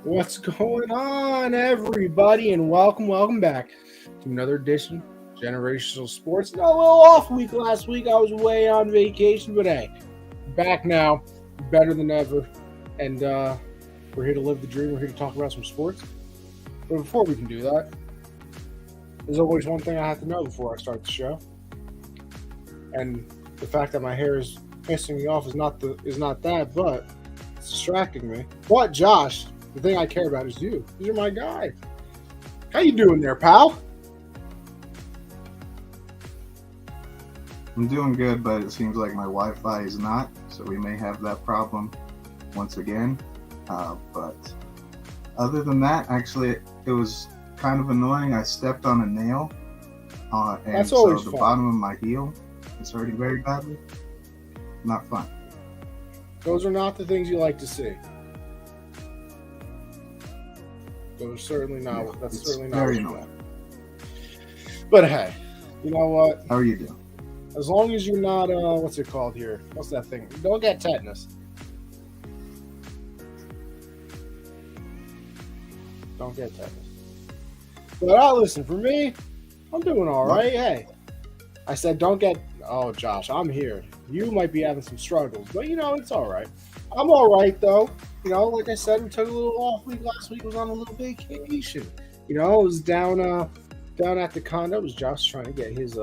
What's going on, everybody? And welcome back to another edition of Generational Sports. Got a little off week last week. I was away on vacation, but hey, back now, better than ever. And we're here to live the dream. We're here to talk about some sports. But before we can do that, there's always one thing I have to know before I start the show. And the fact that my hair is pissing me off is not that, but it's distracting me. But Josh, the thing I care about is you. You're my guy. How you doing there, pal? I'm doing good, but it seems like my Wi-Fi is not, so we may have that problem once again. But other than that, actually, it was kind of annoying. I stepped on a nail, and That's so always the fun. bottom of my heel is hurting very badly. Not fun. Those are not the things you like to see. Those are certainly not. Yeah, That's it's certainly not. very what you annoying. want. But hey, you know what? How are you doing? As long as you're not, what's it called here? What's that thing? Don't get tetanus. Don't get tetanus. But listen, for me, I'm doing all right. Hey, I said don't get. Oh, Josh, I'm here. You might be having some struggles, but it's all right. I'm all right though. Like I said, we took a little off week last week. Was on a little vacation. It was down at the condo. It was Josh trying to get his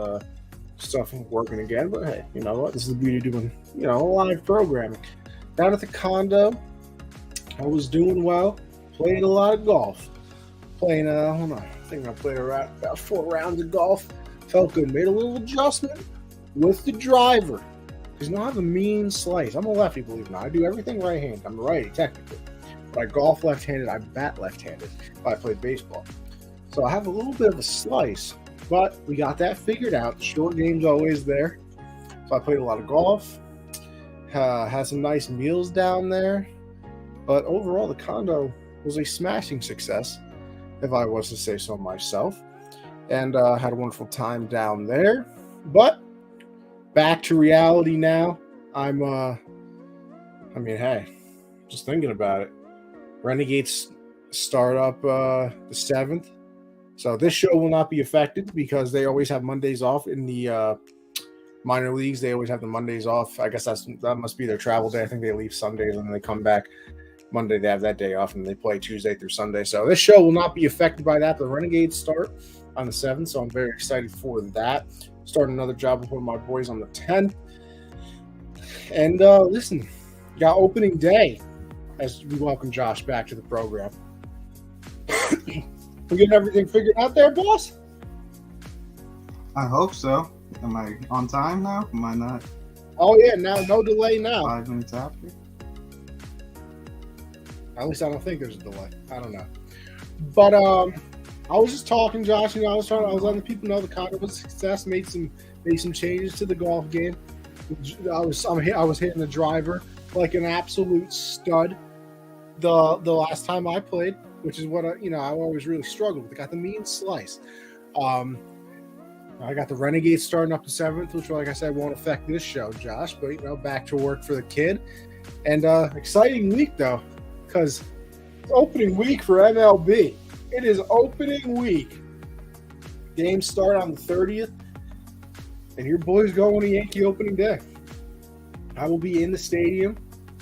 stuff working again. But hey, you know what? This is the beauty of doing live programming. Down at the condo, I was doing well. Played a lot of golf. Playing hold on, I think I played about 4 rounds of golf. Felt good. Made a little adjustment with the driver. Because I have a mean slice. I'm a lefty, believe it or not. I do everything right-handed. I'm a righty, technically. But I golf left-handed. I bat left-handed if I played baseball. So I have a little bit of a slice. But we got that figured out. The short game's always there. So I played a lot of golf. Had some nice meals down there. But overall, the condo was a smashing success, if I was to say so myself. And had a wonderful time down there. But back to reality now. Hey, just thinking about it. Renegades start up the 7th. So this show will not be affected because they always have Mondays off in the minor leagues. They always have the Mondays off. I guess that must be their travel day. I think they leave Sundays and then they come back Monday. They have that day off and they play Tuesday through Sunday. So this show will not be affected by that. The Renegades start on the 7th, so I'm very excited for that. Starting another job with one of my boys on the 10th. And listen, we got opening day as we welcome Josh back to the program. We getting everything figured out there, boss? I hope so. Am I on time now? Am I not Oh yeah, now no delay now. 5 minutes after? At least I don't think there's a delay. I don't know. But I was just talking, Josh. I was letting people know the condo was a success. Made some changes to the golf game. I was hitting the driver like an absolute stud. The last time I played, which is what I always really struggled with. I got the mean slice. I got the Renegades starting up the 7th, which, like I said, won't affect this show, Josh. But back to work for the kid, and exciting week though, because it's opening week for MLB. It is opening week. Games start on the 30th, and your boys go on a Yankee opening day. I will be in the stadium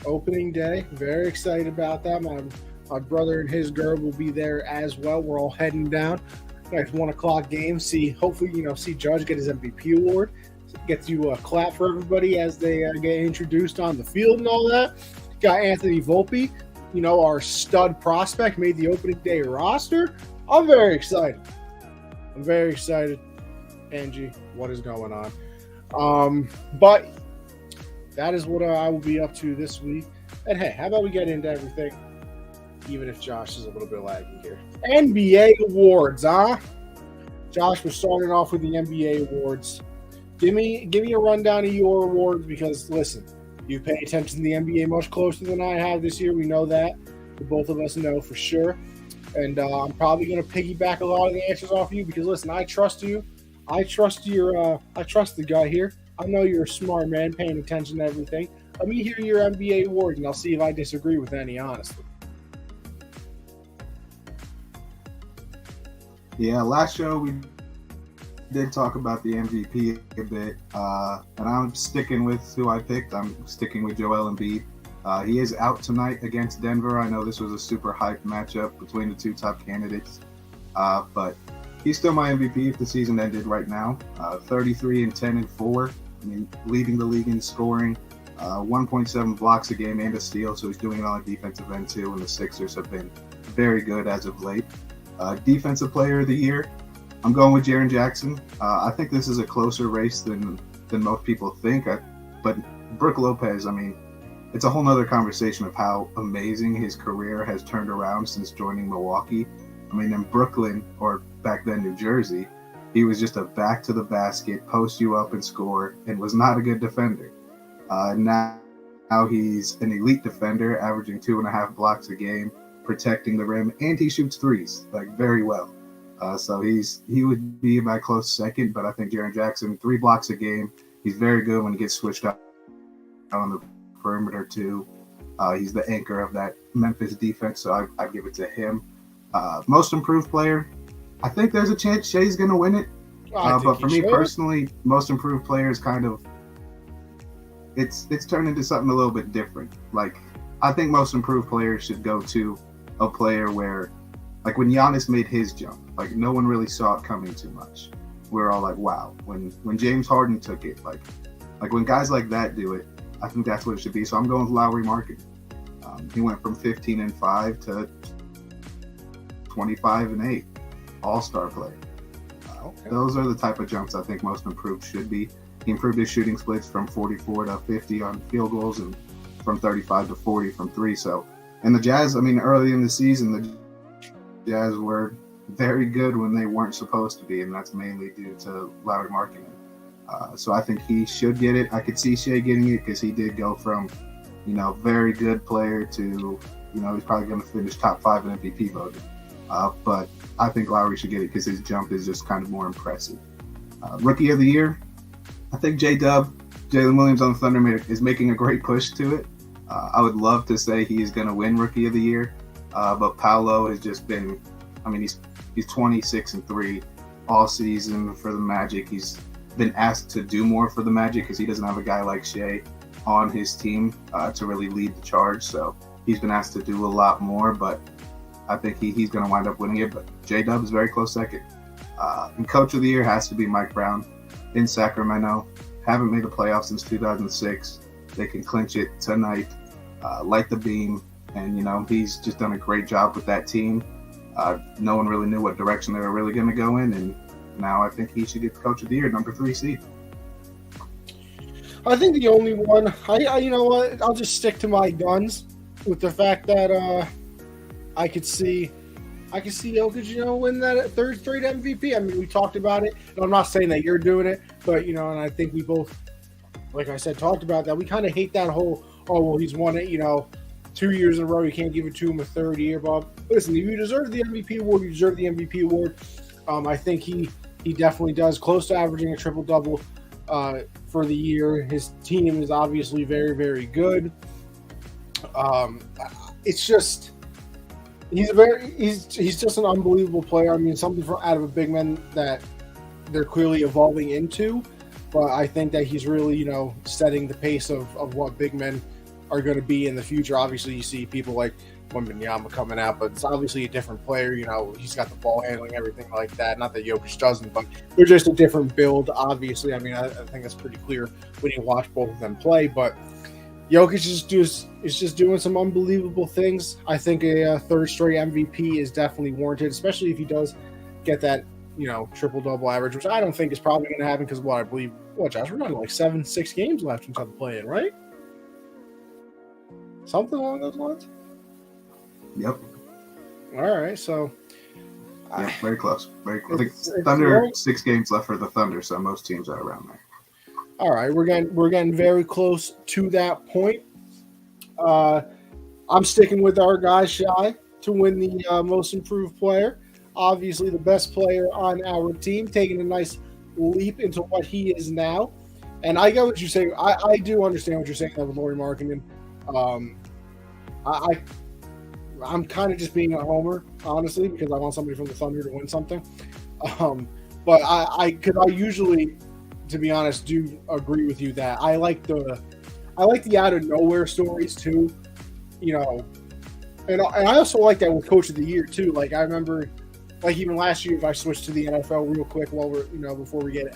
opening day. Very excited about that. My brother and his girl will be there as well. We're all heading down. Nice 1 o'clock game. Hopefully, see Judge get his MVP award. Get to clap for everybody as they get introduced on the field and all that. Got Anthony Volpe, our stud prospect, made the opening day roster. I'm very excited. Angie, what is going on? But that is what I will be up to this week. And hey, how about we get into everything, even if Josh is a little bit lagging here. NBA awards, huh? Josh, we're starting off with the NBA awards. Give me a rundown of your awards because, listen, you pay attention to the NBA much closer than I have this year. We know that. Both of us know for sure. And I'm probably going to piggyback a lot of the answers off you because, listen, I trust you. I trust the guy here. I know you're a smart man paying attention to everything. Let me hear your NBA awards, and I'll see if I disagree with any, honestly. Yeah, last show we did talk about the MVP a bit, and I'm sticking with who I picked. I'm sticking with Joel Embiid. He is out tonight against Denver. I know this was a super hyped matchup between the two top candidates, but he's still my MVP if the season ended right now. 33 and 10 and 4. I mean, leading the league in scoring. 1.7 blocks a game and a steal, so he's doing it on the defensive end too. And the Sixers have been very good as of late. Defensive Player of the Year, I'm going with Jaren Jackson. I think this is a closer race than most people think. But Brook Lopez, I mean, it's a whole nother conversation of how amazing his career has turned around since joining Milwaukee. I mean, in Brooklyn, or back then New Jersey, he was just a back to the basket, post you up and score, and was not a good defender. Now he's an elite defender, averaging 2.5 blocks a game, protecting the rim, and he shoots threes like very well. So he would be my close second, but I think Jaren Jackson, 3 blocks a game. He's very good when he gets switched out on the perimeter too. He's the anchor of that Memphis defense, so I give it to him. Most improved player, I think there's a chance Shai's going to win it. But for me personally, most improved player is kind of it's turned into something a little bit different. Like, I think most improved players should go to a player where, like when Giannis made his jump, like no one really saw it coming too much. We're all like, wow. When James Harden took it, like when guys like that do it, I think that's what it should be. So I'm going with Lauri Markkanen. He went from 15 and 5 to 25 and 8, all-star player. Okay. Those are the type of jumps I think most improved should be. He improved his shooting splits from 44 to 50 on field goals and from 35 to 40 from 3. So, and the Jazz, I mean, early in the season, the Jazz were very good when they weren't supposed to be, and that's mainly due to Lauri Markkanen. So I think he should get it. I could see Shai getting it because he did go from, very good player to, he's probably going to finish top 5 in MVP voting. But I think Lowry should get it because his jump is just kind of more impressive. Rookie of the Year, I think Jalen Williams on the Thunder is making a great push to it. I would love to say he's going to win Rookie of the Year, but Paolo has just been, he's 26 and 3 all season for the Magic. He's been asked to do more for the Magic because he doesn't have a guy like Shai on his team to really lead the charge. So he's been asked to do a lot more, but I think he's going to wind up winning it. But J-Dub is very close second. And Coach of the Year has to be Mike Brown in Sacramento. Haven't made the playoffs since 2006. They can clinch it tonight, light the beam, and he's just done a great job with that team. No one really knew what direction they were really going to go in, and now I think he should get the Coach of the Year, number 3 seed. I think the only one, you know what, I'll just stick to my guns with the fact that I could see Jokic, win that third straight MVP. I mean, we talked about it, and I'm not saying that you're doing it, but and I think we both, like I said, talked about that. We kind of hate that whole, he's won it, 2 years in a row. You can't give it to him a third year, Bob. Listen, if you deserve the MVP award, you deserve the MVP award. I think he definitely does, close to averaging a triple-double for the year. His team is obviously very, very good. It's just he's just an unbelievable player. I mean, something out of a big man that they're clearly evolving into. But I think that he's really, setting the pace of what big men are going to be in the future. Obviously, you see people like Wembanyama coming out, but it's obviously a different player. He's got the ball handling, everything like that. Not that Jokic doesn't, but they're just a different build, obviously. I mean, I think that's pretty clear when you watch both of them play. But Jokic is just doing some unbelievable things. I think a third straight MVP is definitely warranted, especially if he does get that, triple-double average, which I don't think is probably going to happen because I believe, Josh, we're running like 6 games left until the play-in, right? Something along those lines? Yep. All right, so. Yeah, very close. Very close. I think Thunder, 6 games left for the Thunder, so most teams are around there. All right, we're getting very close to that point. I'm sticking with our guy Shai to win the most improved player. Obviously, the best player on our team, taking a nice leap into what he is now. And I get what you're saying. I do understand what you're saying with Lauri Markkanen. I'm kind of just being a homer, honestly, because I want somebody from the Thunder to win something. Um, but because I usually, to be honest, do agree with you that I like the out of nowhere stories too. You know, and I also like that with Coach of the Year too. Like I remember, like even last year, if I switched to the NFL real quick while we're before we get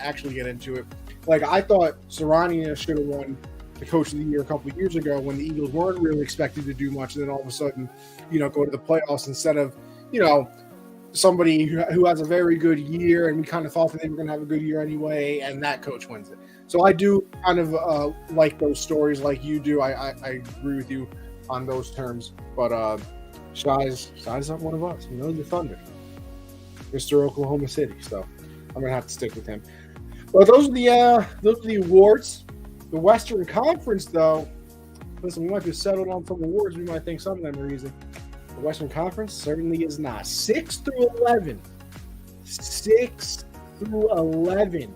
into it, like I thought Sarania should have won the Coach of the Year a couple of years ago when the Eagles weren't really expected to do much, and then all of a sudden, go to the playoffs instead of you know somebody who has a very good year, and we kind of thought that they were going to have a good year anyway, and that coach wins it. So I do kind of like those stories, like you do. I agree with you on those terms, but Shy's not one of us. The Thunder, Mr. Oklahoma City. So I'm gonna have to stick with him. But those are the awards. The Western Conference, though. Listen, we might be settled on some awards. We might think some of them are easy. The Western Conference certainly is not. 6 through 11. 6 through 11.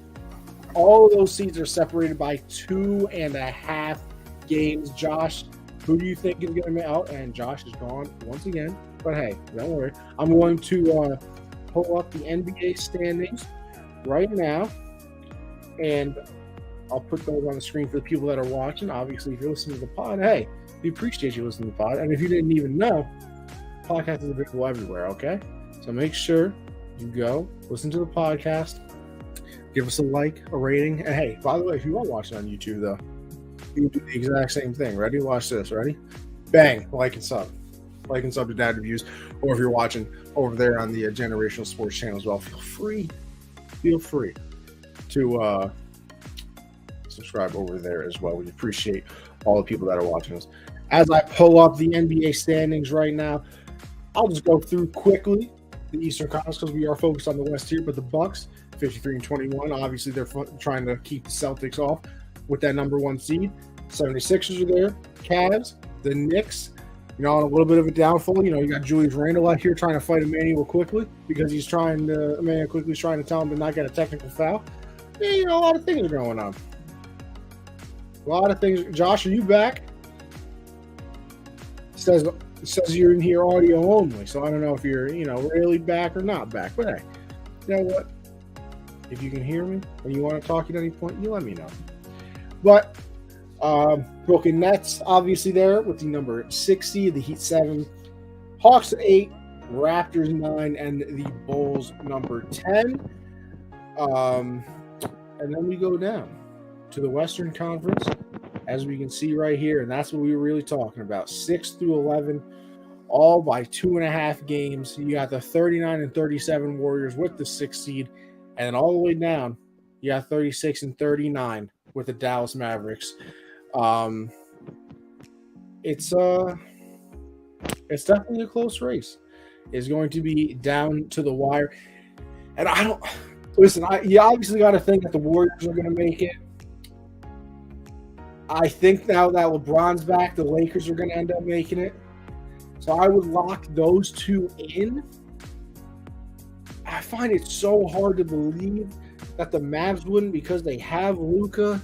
All of those seeds are separated by 2.5 games. Josh, who do you think is going to make out? And Josh is gone once again. But hey, don't worry. I'm going to pull up the NBA standings right now. And I'll put those on the screen for the people that are watching. Obviously, if you're listening to the pod, hey, we appreciate you listening to the pod. And if you didn't even know, podcast is available everywhere, okay? So make sure you go listen to the podcast, give us a like, a rating, and hey, by the way, if you are watching on YouTube, though, you can do the exact same thing. Ready? Watch this. Ready? Bang! Like and sub to Dad Reviews, or if you're watching over there on the Generational Sports channel as well, feel free to subscribe over there as well. We appreciate all the people that are watching us. As I pull up the NBA standings right now, I'll just go through quickly the Eastern Conference because we are focused on the West here. But the Bucks, 53-21. Obviously, they're trying to keep the Celtics off with that number one seed. 76ers are there. Cavs, the Knicks, on a little bit of a downfall. You got Julius Randle out here trying to fight Emmanuel Quickly because Emmanuel Quickly's trying to tell him to not get a technical foul. A lot of things are going on. A lot of things. Josh, are you back? It says you're in here audio only, so I don't know if you're, really back or not back. But hey, you know what? If you can hear me and you want to talk at any point, you let me know. But Brooklyn Nets, obviously there with the number 60, the Heat 7, Hawks 8, Raptors 9, and the Bulls number 10. And then we go down to the Western Conference, as we can see right here, and that's what we were really talking about. 6 through 11, all by 2.5 games. You got the 39 and 37 Warriors with the 6th seed, and then all the way down, you got 36 and 39 with the Dallas Mavericks. It's definitely a close race. It's going to be down to the wire, and I don't listen. You obviously got to think that the Warriors are going to make it. I think now that LeBron's back, the Lakers are going to end up making it. So I would lock those two in. I find it so hard to believe that the Mavs wouldn't because they have Luka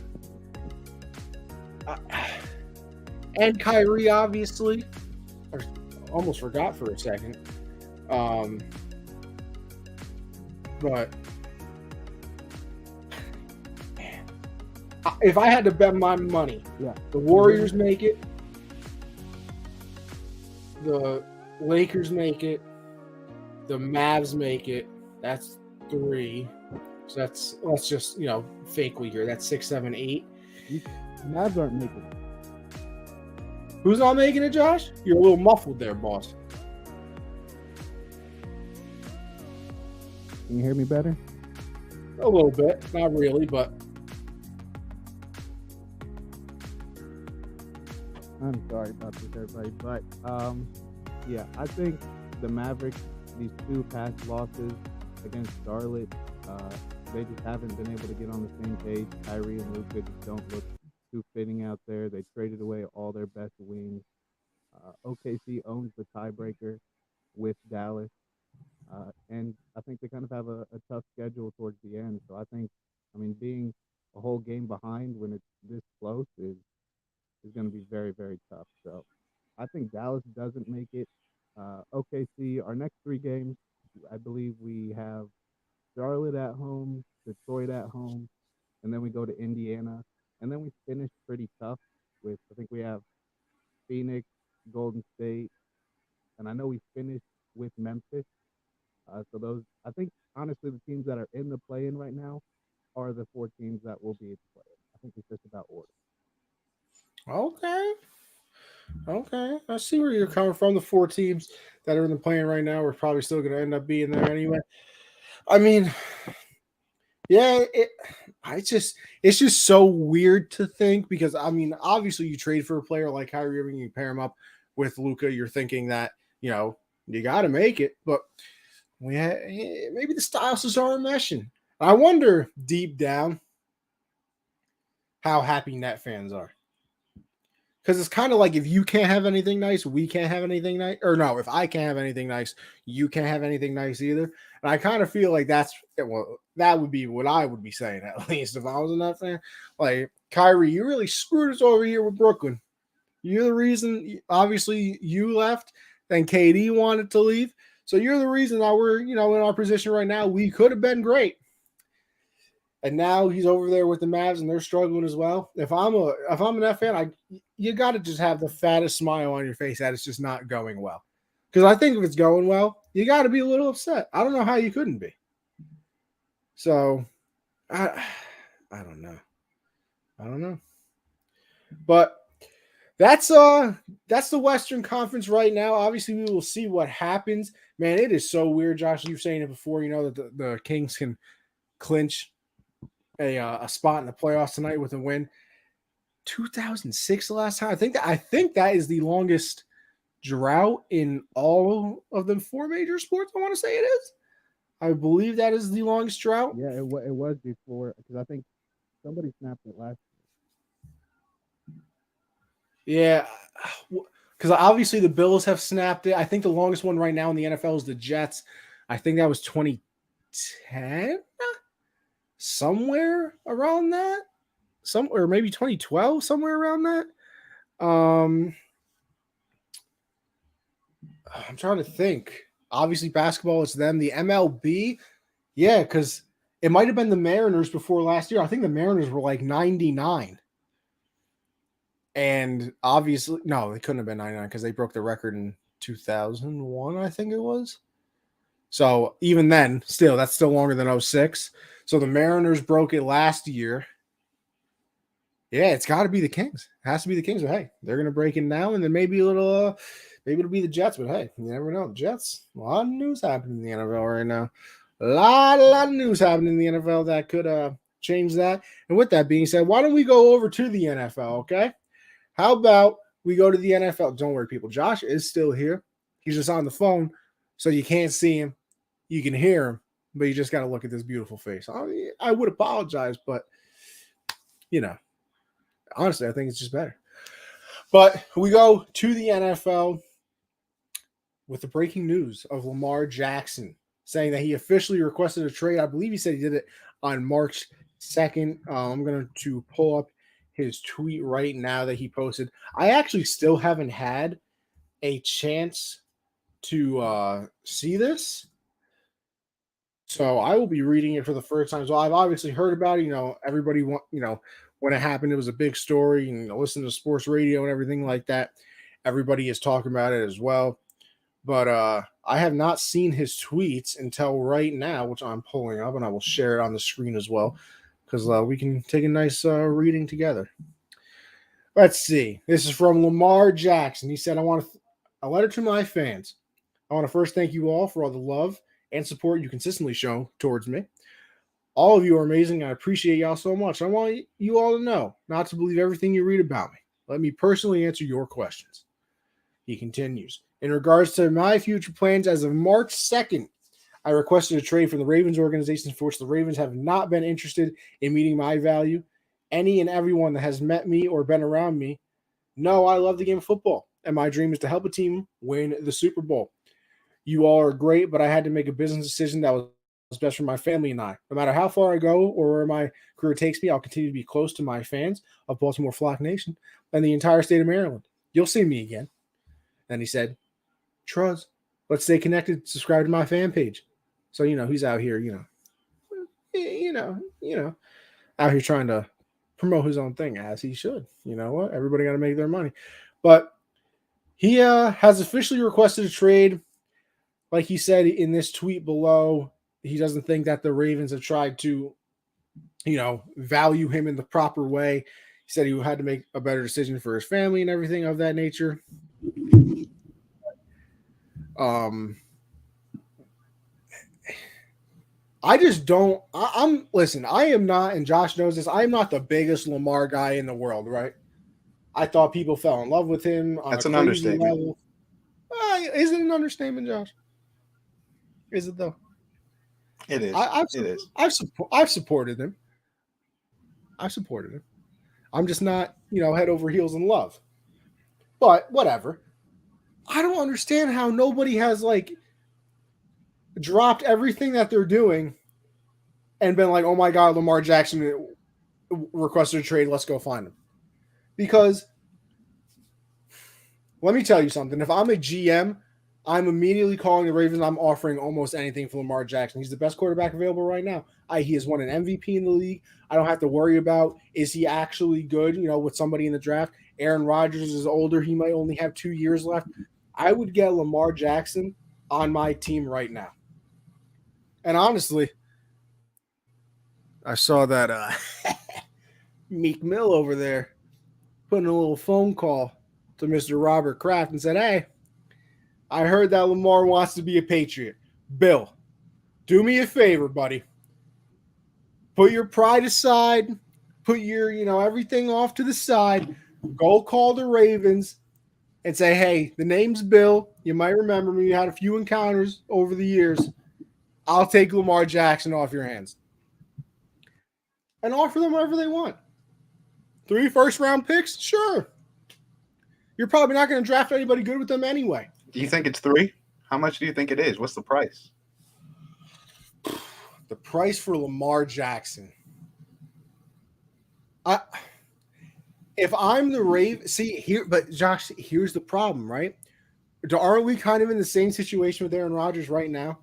and Kyrie, obviously. I almost forgot for a second. But if I had to bet my money, the Warriors make it, the Lakers make it, the Mavs make it. That's 3. So let's just fakely here. That's 6, 7, 8. Mavs aren't making it. Who's not making it, Josh? You're a little muffled there, boss. Can you hear me better? A little bit, not really, but I'm sorry about this, everybody. But I think the Mavericks, these 2 past losses against Charlotte, they just haven't been able to get on the same page. Kyrie and Luka just don't look too fitting out there. They traded away all their best wings. OKC owns the tiebreaker with Dallas. And I think they kind of have a tough schedule towards the end. So I think, being a whole game behind when it's this close is going to be very, very tough. So I think Dallas doesn't make it. OKC. Our next 3 games, I believe we have Charlotte at home, Detroit at home, and then we go to Indiana, and then we finish pretty tough with I think we have Phoenix, Golden State, and I know we finished with Memphis. So those, I think, honestly, the teams that are in the play-in right now are the 4 teams that will be in the play-in. I think it's just about order. Okay. Okay. I see where you're coming from. The 4 teams that are in the play-in right now are probably still going to end up being there anyway. I mean, yeah, it's just so weird to think because I mean, obviously you trade for a player like Kyrie Irving, you pair him up with Luka, you're thinking that, you got to make it, but maybe the styles just aren't meshing. I wonder deep down how happy Net fans are. Because it's kind of like if you can't have anything nice, we can't have anything nice. Or no, if I can't have anything nice, you can't have anything nice either. And I kind of feel like that would be what I would be saying, at least if I was a Net fan. Like, Kyrie, you really screwed us over here with Brooklyn. You're the reason, obviously, you left, then KD wanted to leave. So you're the reason that we're, in our position right now. We could have been great. And now he's over there with the Mavs, and they're struggling as well. If I'm an F fan, you got to just have the fattest smile on your face that it's just not going well. Because I think if it's going well, you got to be a little upset. I don't know how you couldn't be. So, I don't know. But that's the Western Conference right now. Obviously, we will see what happens. Man, it is so weird, Josh. You were saying it before. That the Kings can clinch a spot in the playoffs tonight with a win. 2006 the last time. I think that is the longest drought in all of the 4 major sports. I want to say it is. I believe that is the longest drought. Yeah, it was before because I think somebody snapped it last year. Yeah, because obviously the Bills have snapped it. I think the longest one right now in the NFL is the Jets. I think that was 2010. Somewhere around that, or maybe 2012, somewhere around that. I'm trying to think. Obviously, basketball is them. The MLB, yeah, because it might have been the Mariners before last year. I think the Mariners were like 99. And obviously, no, they couldn't have been 99 because they broke the record in 2001, I think it was. So even then, that's still longer than 06. So the Mariners broke it last year. Yeah, it's got to be the Kings. It has to be the Kings. But hey, they're going to break it now, and then maybe maybe it'll be the Jets. But hey, you never know. The Jets, a lot of news happening in the NFL right now. A lot of news happening in the NFL that could change that. And with that being said, why don't we go over to the NFL, okay? How about we go to the NFL? Don't worry, people. Josh is still here. He's just on the phone, so you can't see him. You can hear him, but you just got to look at this beautiful face. I would apologize, but, honestly, I think it's just better. But we go to the NFL with the breaking news of Lamar Jackson saying that he officially requested a trade. I believe he said he did it on March 2nd. I'm going to pull up his tweet right now that he posted. I actually still haven't had a chance to see this. So I will be reading it for the first time. So I've obviously heard about it. Everybody when it happened, it was a big story. And listen to sports radio and everything like that. Everybody is talking about it as well. But I have not seen his tweets until right now, which I'm pulling up, and I will share it on the screen as well because we can take a nice reading together. Let's see. This is from Lamar Jackson. He said, I want a letter to my fans. I want to first thank you all for all the love and support you consistently show towards me. All of you are amazing. I appreciate y'all so much. I want you all to know not to believe everything you read about me. Let me personally answer your questions. He continues. In regards to my future plans, as of March 2nd, I requested a trade from the Ravens organization for which the Ravens have not been interested in meeting my value. Any and everyone that has met me or been around me know I love the game of football, and my dream is to help a team win the Super Bowl. You all are great, but I had to make a business decision that was best for my family and I. No matter how far I go or where my career takes me, I'll continue to be close to my fans of Baltimore Flock Nation and the entire state of Maryland. You'll see me again. And he said, Truz. Let's stay connected. Subscribe to my fan page. So, he's out here, out here trying to promote his own thing as he should. You know what? Everybody got to make their money. But he has officially requested a trade. Like he said in this tweet below, he doesn't think that the Ravens have tried to, value him in the proper way. He said he had to make a better decision for his family and everything of that nature. I just don't. Listen, I am not, and Josh knows this, I am not the biggest Lamar guy in the world, right? I thought people fell in love with him on That's a an crazy understatement. level. Is it an understatement, Josh? Is it though? It is. It is. I've supported him. I've supported him. I'm just not, head over heels in love. But whatever. I don't understand how nobody has dropped everything that they're doing and been like, oh my God, Lamar Jackson requested a trade. Let's go find him. Because let me tell you something. If I'm a GM, I'm immediately calling the Ravens. I'm offering almost anything for Lamar Jackson. He's the best quarterback available right now. He has won an MVP in the league. I don't have to worry about, is he actually good, with somebody in the draft. Aaron Rodgers is older. He might only have 2 years left. I would get Lamar Jackson on my team right now. And honestly, I saw that Meek Mill over there putting a little phone call to Mr. Robert Kraft and said, hey, I heard that Lamar wants to be a Patriot. Bill, do me a favor, buddy. Put your pride aside. Put your, everything off to the side. Go call the Ravens and say, hey, the name's Bill. You might remember me. You had a few encounters over the years. I'll take Lamar Jackson off your hands. And offer them whatever they want. 3 first-round picks? Sure. You're probably not going to draft anybody good with them anyway. Do you think it's 3? How much do you think it is? What's the price? The price for Lamar Jackson. If I'm the Ravens, but Josh, here's the problem, right? Aren't we kind of in the same situation with Aaron Rodgers right now?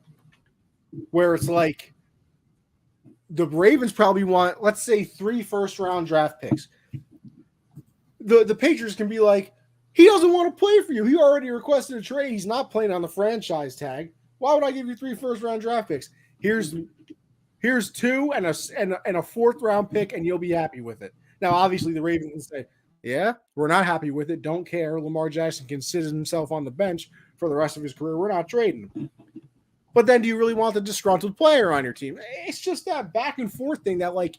Where it's like the Ravens probably want, let's say, 3 first-round draft picks. The Patriots can be like, he doesn't want to play for you. He already requested a trade. He's not playing on the franchise tag. Why would I give you 3 first-round draft picks? Here's 2 and a 4th-round pick, and you'll be happy with it. Now, obviously, the Ravens can say, yeah, we're not happy with it. Don't care. Lamar Jackson can sit himself on the bench for the rest of his career. We're not trading him. But then do you really want the disgruntled player on your team? It's just that back and forth thing that, I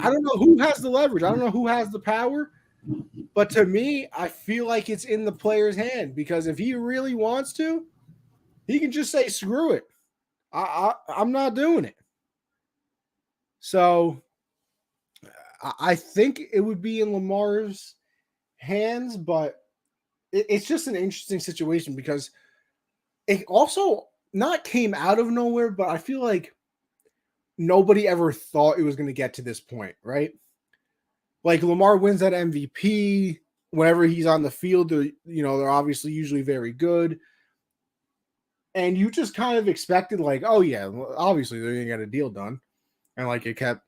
don't know who has the leverage. I don't know who has the power. But to me, I feel like it's in the player's hand, because if he really wants to, he can just say, screw it. I'm not doing it. So I think it would be in Lamar's hands, but it's just an interesting situation because it also not came out of nowhere, but I feel like nobody ever thought it was going to get to this point, right? Like Lamar wins that MVP whenever he's on the field. They're obviously usually very good. And you just kind of expected oh yeah, obviously they're going to get a deal done. And it kept,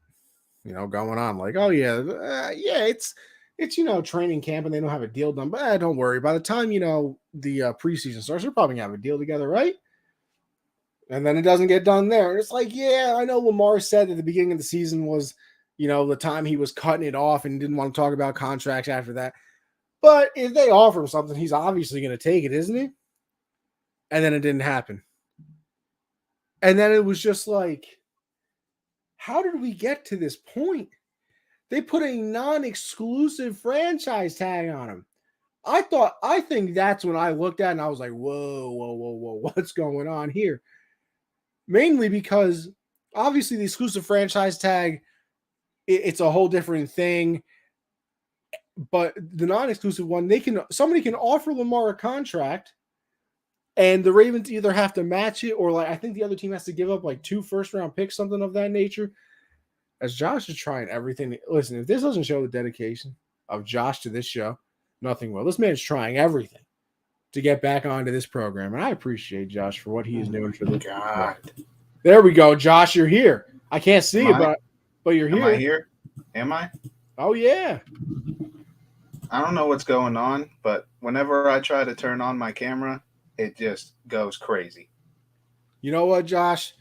going on oh yeah, it's training camp and they don't have a deal done, but don't worry. By the time, the preseason starts, they're probably going to have a deal together, right? And then it doesn't get done there. And it's yeah, I know Lamar said at the beginning of the season was, the time he was cutting it off and didn't want to talk about contracts after that. But if they offer him something, he's obviously going to take it, isn't he? And then it didn't happen. And then it was just how did we get to this point? They put a non-exclusive franchise tag on him. I think that's when I looked at it and I was like, whoa, what's going on here? Mainly because obviously the exclusive franchise tag, it's a whole different thing. But the non-exclusive one, somebody can offer Lamar a contract and the Ravens either have to match it or I think the other team has to give up 2 first-round picks, something of that nature. As Josh is trying everything. Listen, if this doesn't show the dedication of Josh to this show, nothing will. This man's trying everything. to get back onto this program, and I appreciate Josh for what he is doing for the God. There we go, Josh. You're here. I can't see you, but you're here. Am I here? Am I? Oh yeah. I don't know what's going on, but whenever I try to turn on my camera, it just goes crazy. You know what, Josh?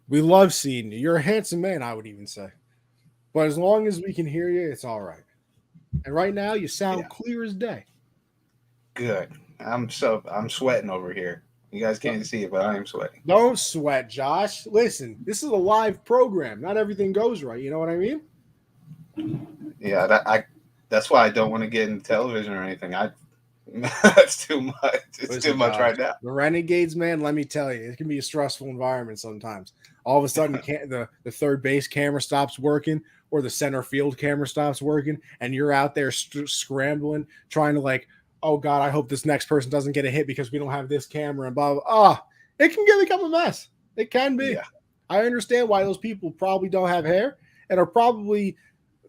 We love seeing you. You're a handsome man, I would even say. But as long as we can hear you, it's all right. And right now, you sound clear as day. Good. I'm sweating over here. You guys can't see it, but I am sweating. Don't sweat, Josh. Listen, this is a live program. Not everything goes right. You know what I mean? Yeah, that's why I don't want to get into television or anything. That's too much. It's too much right now. The Renegades, man, let me tell you, it can be a stressful environment sometimes. All of a sudden, the third base camera stops working or the center field camera stops working, and you're out there scrambling, trying to like, oh, God, I hope this next person doesn't get a hit because we don't have this camera and blah, blah. It can become a mess. It can be. Yeah. I understand why those people probably don't have hair and are probably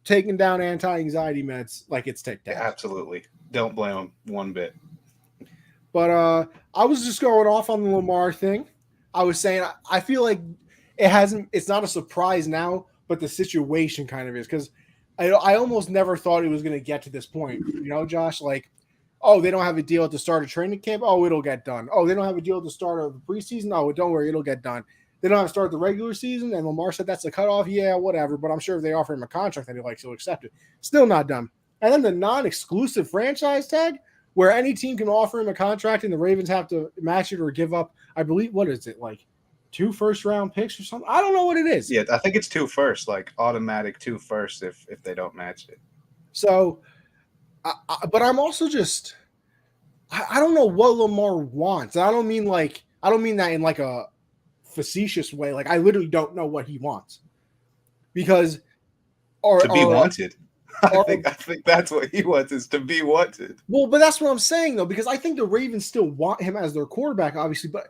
taking down anti-anxiety meds like it's Tic Tac. Yeah, absolutely. Don't blame them one bit. But I was just going off on the Lamar thing. I was saying I feel like it's not a surprise now, but the situation kind of is, because I almost never thought it was going to get to this point. You know, Josh, like, oh, they don't have a deal at the start of training camp. Oh, it'll get done. Oh, they don't have a deal at the start of the preseason. Oh, don't worry, it'll get done. They don't have to start the regular season, and Lamar said that's the cutoff. Yeah, whatever. But I'm sure if they offer him a contract that he likes, he'll accept it. Still not done. And then the non-exclusive franchise tag, where any team can offer him a contract and the Ravens have to match it or give up, I believe, what is it, like 2 first-round picks or something? I don't know what it is. Yeah, I think it's 2 first, like automatic 2 first if they don't match it. So, but I'm also just, I don't know what Lamar wants. I don't mean that in like a facetious way. Like, I literally don't know what he wants, because to be wanted. I think that's what he wants, is to be wanted. Well, but that's what I'm saying, though, because I think the Ravens still want him as their quarterback, obviously. But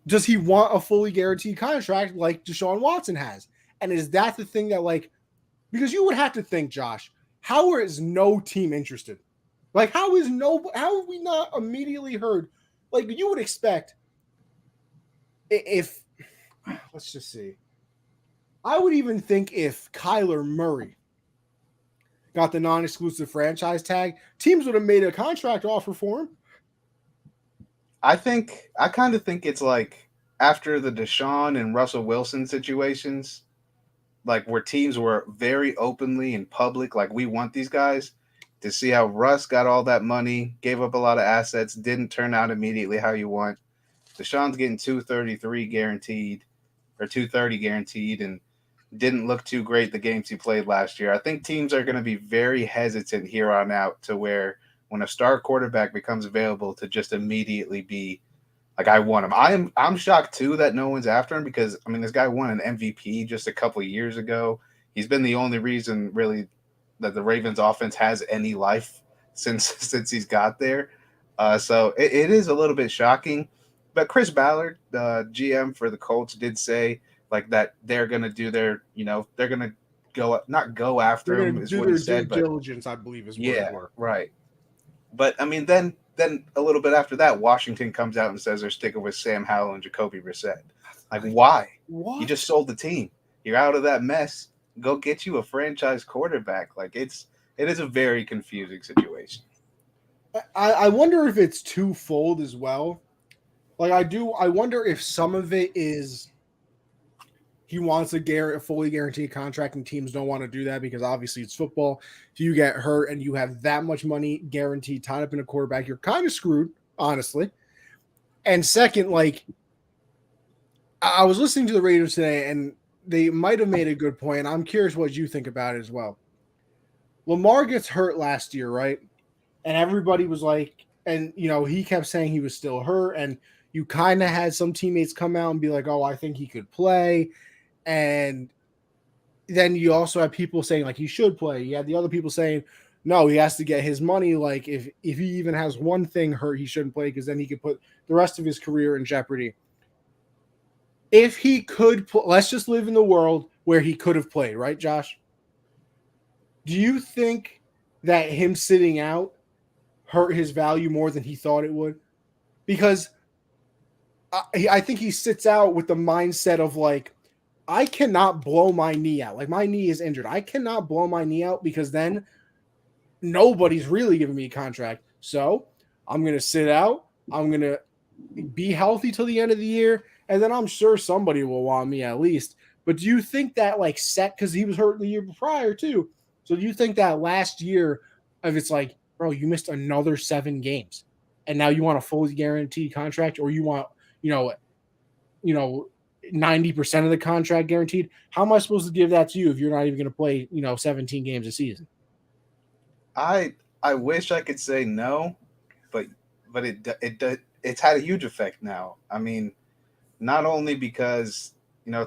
does he want a fully guaranteed contract like Deshaun Watson has? And is that the thing that, like, because you would have to think, Josh, how is no team interested? Like, how have we not immediately heard? Like, you would expect if let's just see. I would even think if Kyler Murray got the non-exclusive franchise tag, teams would have made a contract offer for him. I kind of think it's like after the Deshaun and Russell Wilson situations, like where teams were very openly in public, like, we want these guys, to see how Russ got all that money, gave up a lot of assets, didn't turn out immediately how you want. Deshaun's getting $233 guaranteed, or $230 guaranteed, and didn't look too great the games he played last year. I think teams are going to be very hesitant here on out to where when a star quarterback becomes available to just immediately be like, I want him. I'm shocked too that no one's after him, because I mean, this guy won an MVP just a couple of years ago. He's been the only reason really that the Ravens offense has any life since he's got there. So it is a little bit shocking. But Chris Ballard, the GM for the Colts, did say like that they're going to do their, they're going to not go after him is what he said. Due diligence, I believe, is what it were. Right. But I mean, then a little bit after that, Washington comes out and says they're sticking with Sam Howell and Jacoby Brissett. Like, why? What? You just sold the team. You're out of that mess. Go get you a franchise quarterback. Like, it is a very confusing situation. I wonder if it's twofold as well. Like, I wonder if some of it is he wants a fully guaranteed contract and teams don't want to do that because obviously it's football. If you get hurt and you have that much money guaranteed tied up in a quarterback, you're kind of screwed, honestly. And second, like, I was listening to the Raiders today and they might have made a good point. I'm curious what you think about it as well. Lamar gets hurt last year, right? And everybody was like, and he kept saying he was still hurt, and you kind of had some teammates come out and be like, oh, I think he could play. And then you also have people saying like he should play. You had the other people saying, no, he has to get his money. Like if he even has one thing hurt, he shouldn't play because then he could put the rest of his career in jeopardy. If he could, let's just live in the world where he could have played, right, Josh? Do you think that him sitting out hurt his value more than he thought it would? Because I think he sits out with the mindset of like, I cannot blow my knee out. Like my knee is injured. I cannot blow my knee out because then nobody's really giving me a contract. So I'm going to sit out. I'm going to be healthy till the end of the year. And then I'm sure somebody will want me at least. But do you think that like set, because he was hurt the year prior too. So do you think that last year of it's like, bro, you missed another 7 games and now you want a fully guaranteed contract, or you want, you know, 90% of the contract guaranteed? How am I supposed to give that to you if you're not even going to play, 17 games a season? I wish I could say no, but it's had a huge effect now. I mean, not only because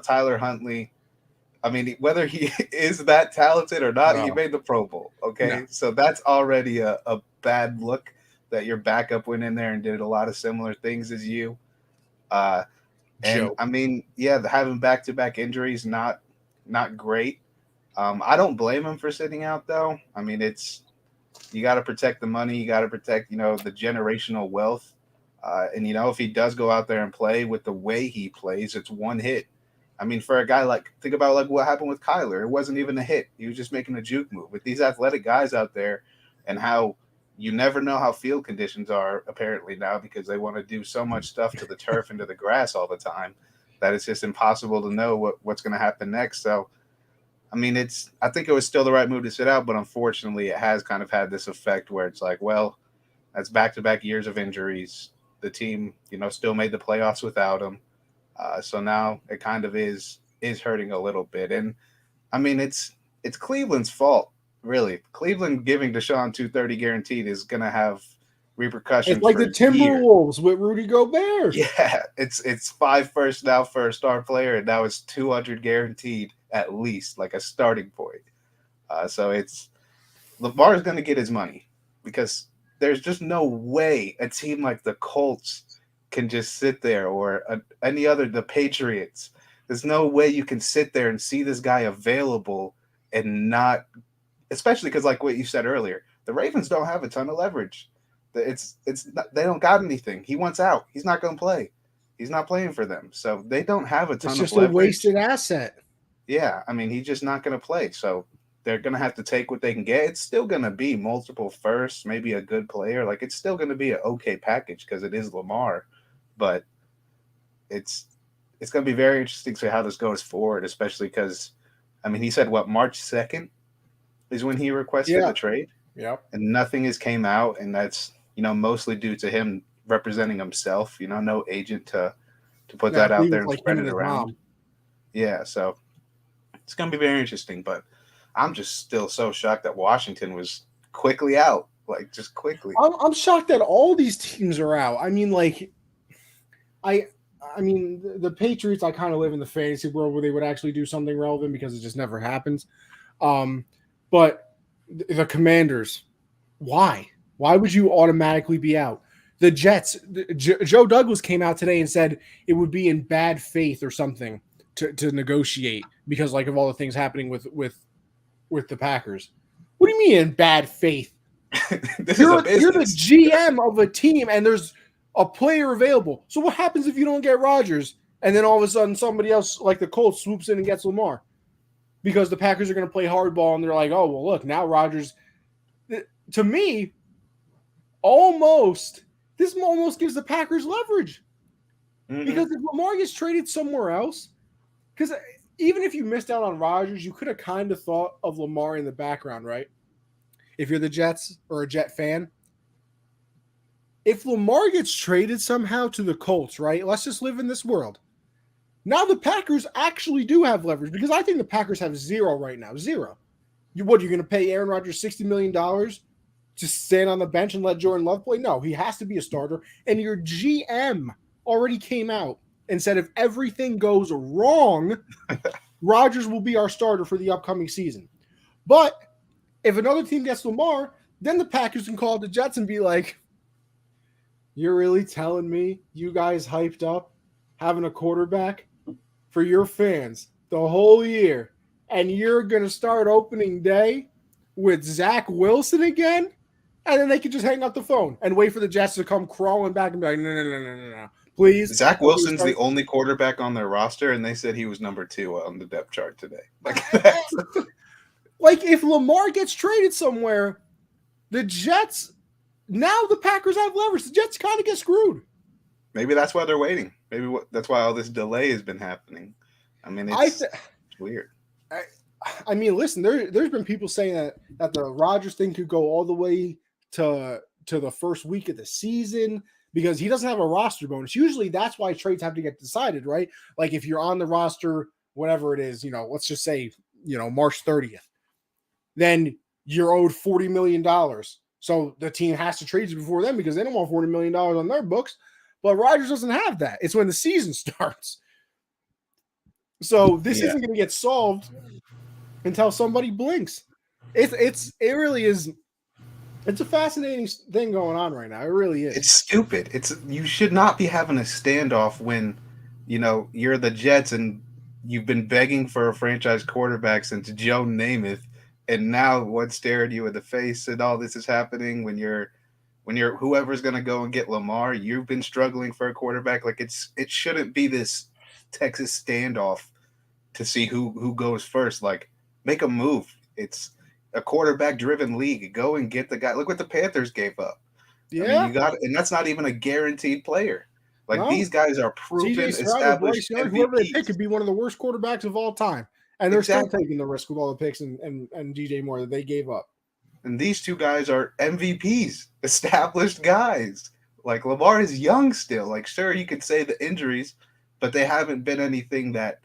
Tyler Huntley, I mean, whether he is that talented or not, he No. made the Pro Bowl. Okay, No. so that's already a bad look that your backup went in there and did a lot of similar things as you. And Joke. I mean, yeah, having back-to-back injuries, not great. I don't blame him for sitting out though. I mean, you got to protect the money, you got to protect the generational wealth, and if he does go out there and play with the way he plays, it's one hit. I mean, for a guy think about like what happened with Kyler. It wasn't even a hit. He was just making a juke move. With these athletic guys out there, and how you never know how field conditions are apparently now, because they want to do so much stuff to the turf and to the grass all the time that it's just impossible to know what's going to happen next. So, I mean, I think it was still the right move to sit out, but unfortunately it has kind of had this effect where it's like, well, that's back-to-back years of injuries. The team, still made the playoffs without him. So now it kind of is hurting a little bit. And I mean, it's Cleveland's fault, really. Cleveland giving Deshaun 230 guaranteed is going to have repercussions. It's like for the Timberwolves with Rudy Gobert. Yeah, it's 5 first now for a star player, and now it's 200 guaranteed at least, like a starting point. So Lamar's going to get his money, because there's just no way a team like the Colts can just sit there, or the Patriots. There's no way you can sit there and see this guy available and not, especially because like what you said earlier, the Ravens don't have a ton of leverage. It's not, they don't got anything. He wants out. He's not going to play. He's not playing for them. So they don't have a ton of leverage. It's just a wasted asset. Yeah, I mean, he's just not going to play. So they're going to have to take what they can get. It's still going to be multiple firsts, maybe a good player. Like, it's still going to be an okay package because it is Lamar. But it's going to be very interesting to see how this goes forward, especially because, I mean, he said, March 2nd is when he requested the trade? Yeah. And nothing has came out, and that's, mostly due to him representing himself, no agent to put that out there and spread it around. Mom. Yeah, so it's going to be very interesting, but I'm just still so shocked that Washington was quickly out, like just quickly. I'm shocked that all these teams are out. I mean, like, I mean, the Patriots, I kind of live in the fantasy world where they would actually do something relevant because it just never happens. But the Commanders, why? Why would you automatically be out? The Jets, Joe Douglas came out today and said it would be in bad faith or something to negotiate because like of all the things happening with the Packers. What do you mean in bad faith? You're the GM of a team and there's a player available. So what happens if you don't get Rodgers and then all of a sudden somebody else like the Colts swoops in and gets Lamar? Because the Packers are going to play hardball and they're like, oh, well, look, now Rodgers. To me, this almost gives the Packers leverage. Mm-hmm. Because if Lamar gets traded somewhere else, because even if you missed out on Rodgers, you could have kind of thought of Lamar in the background, right? If you're the Jets or a Jet fan. If Lamar gets traded somehow to the Colts, right? Let's just live in this world. Now the Packers actually do have leverage because I think the Packers have zero right now. Zero. You're going to pay Aaron Rodgers $60 million to stand on the bench and let Jordan Love play? No, he has to be a starter. And your GM already came out and said if everything goes wrong, Rodgers will be our starter for the upcoming season. But if another team gets Lamar, then the Packers can call the Jets and be like, you're really telling me you guys hyped up having a quarterback for your fans the whole year, and you're going to start opening day with Zach Wilson again? And then they could just hang up the phone and wait for the Jets to come crawling back and be like, no. Please. Zach Wilson's the only quarterback on their roster, and they said he was number 2 on the depth chart today. Like if Lamar gets traded somewhere, the Jets, now the Packers have leverage. The Jets kind of get screwed. Maybe that's why they're waiting. Maybe that's why all this delay has been happening. I mean, it's weird. I mean, listen, there's been people saying that the Rodgers thing could go all the way to the first week of the season because he doesn't have a roster bonus. Usually that's why trades have to get decided, right? Like if you're on the roster, whatever it is, let's just say, March 30th, then you're owed $40 million. So the team has to trade you before then because they don't want $40 million on their books. But Rodgers doesn't have that. It's when the season starts. So this isn't going to get solved until somebody blinks. It really is. It's a fascinating thing going on right now. It really is. It's stupid. You should not be having a standoff when, you're the Jets and you've been begging for a franchise quarterback since Joe Namath, and now what's staring you in the face and all this is happening when you're whoever's going to go and get Lamar, you've been struggling for a quarterback. Like it shouldn't be this Texas standoff to see who goes first. Like make a move. It's a quarterback driven league. Go and get the guy. Look what the Panthers gave up. Yeah. I mean, and that's not even a guaranteed player. Like these guys are proven, established. Whoever they pick could be one of the worst quarterbacks of all time. And they're still taking the risk with all the picks and DJ Moore that they gave up. And these two guys are MVPs, established guys. Like Lamar is young still. Like sure, you could say the injuries, but they haven't been anything that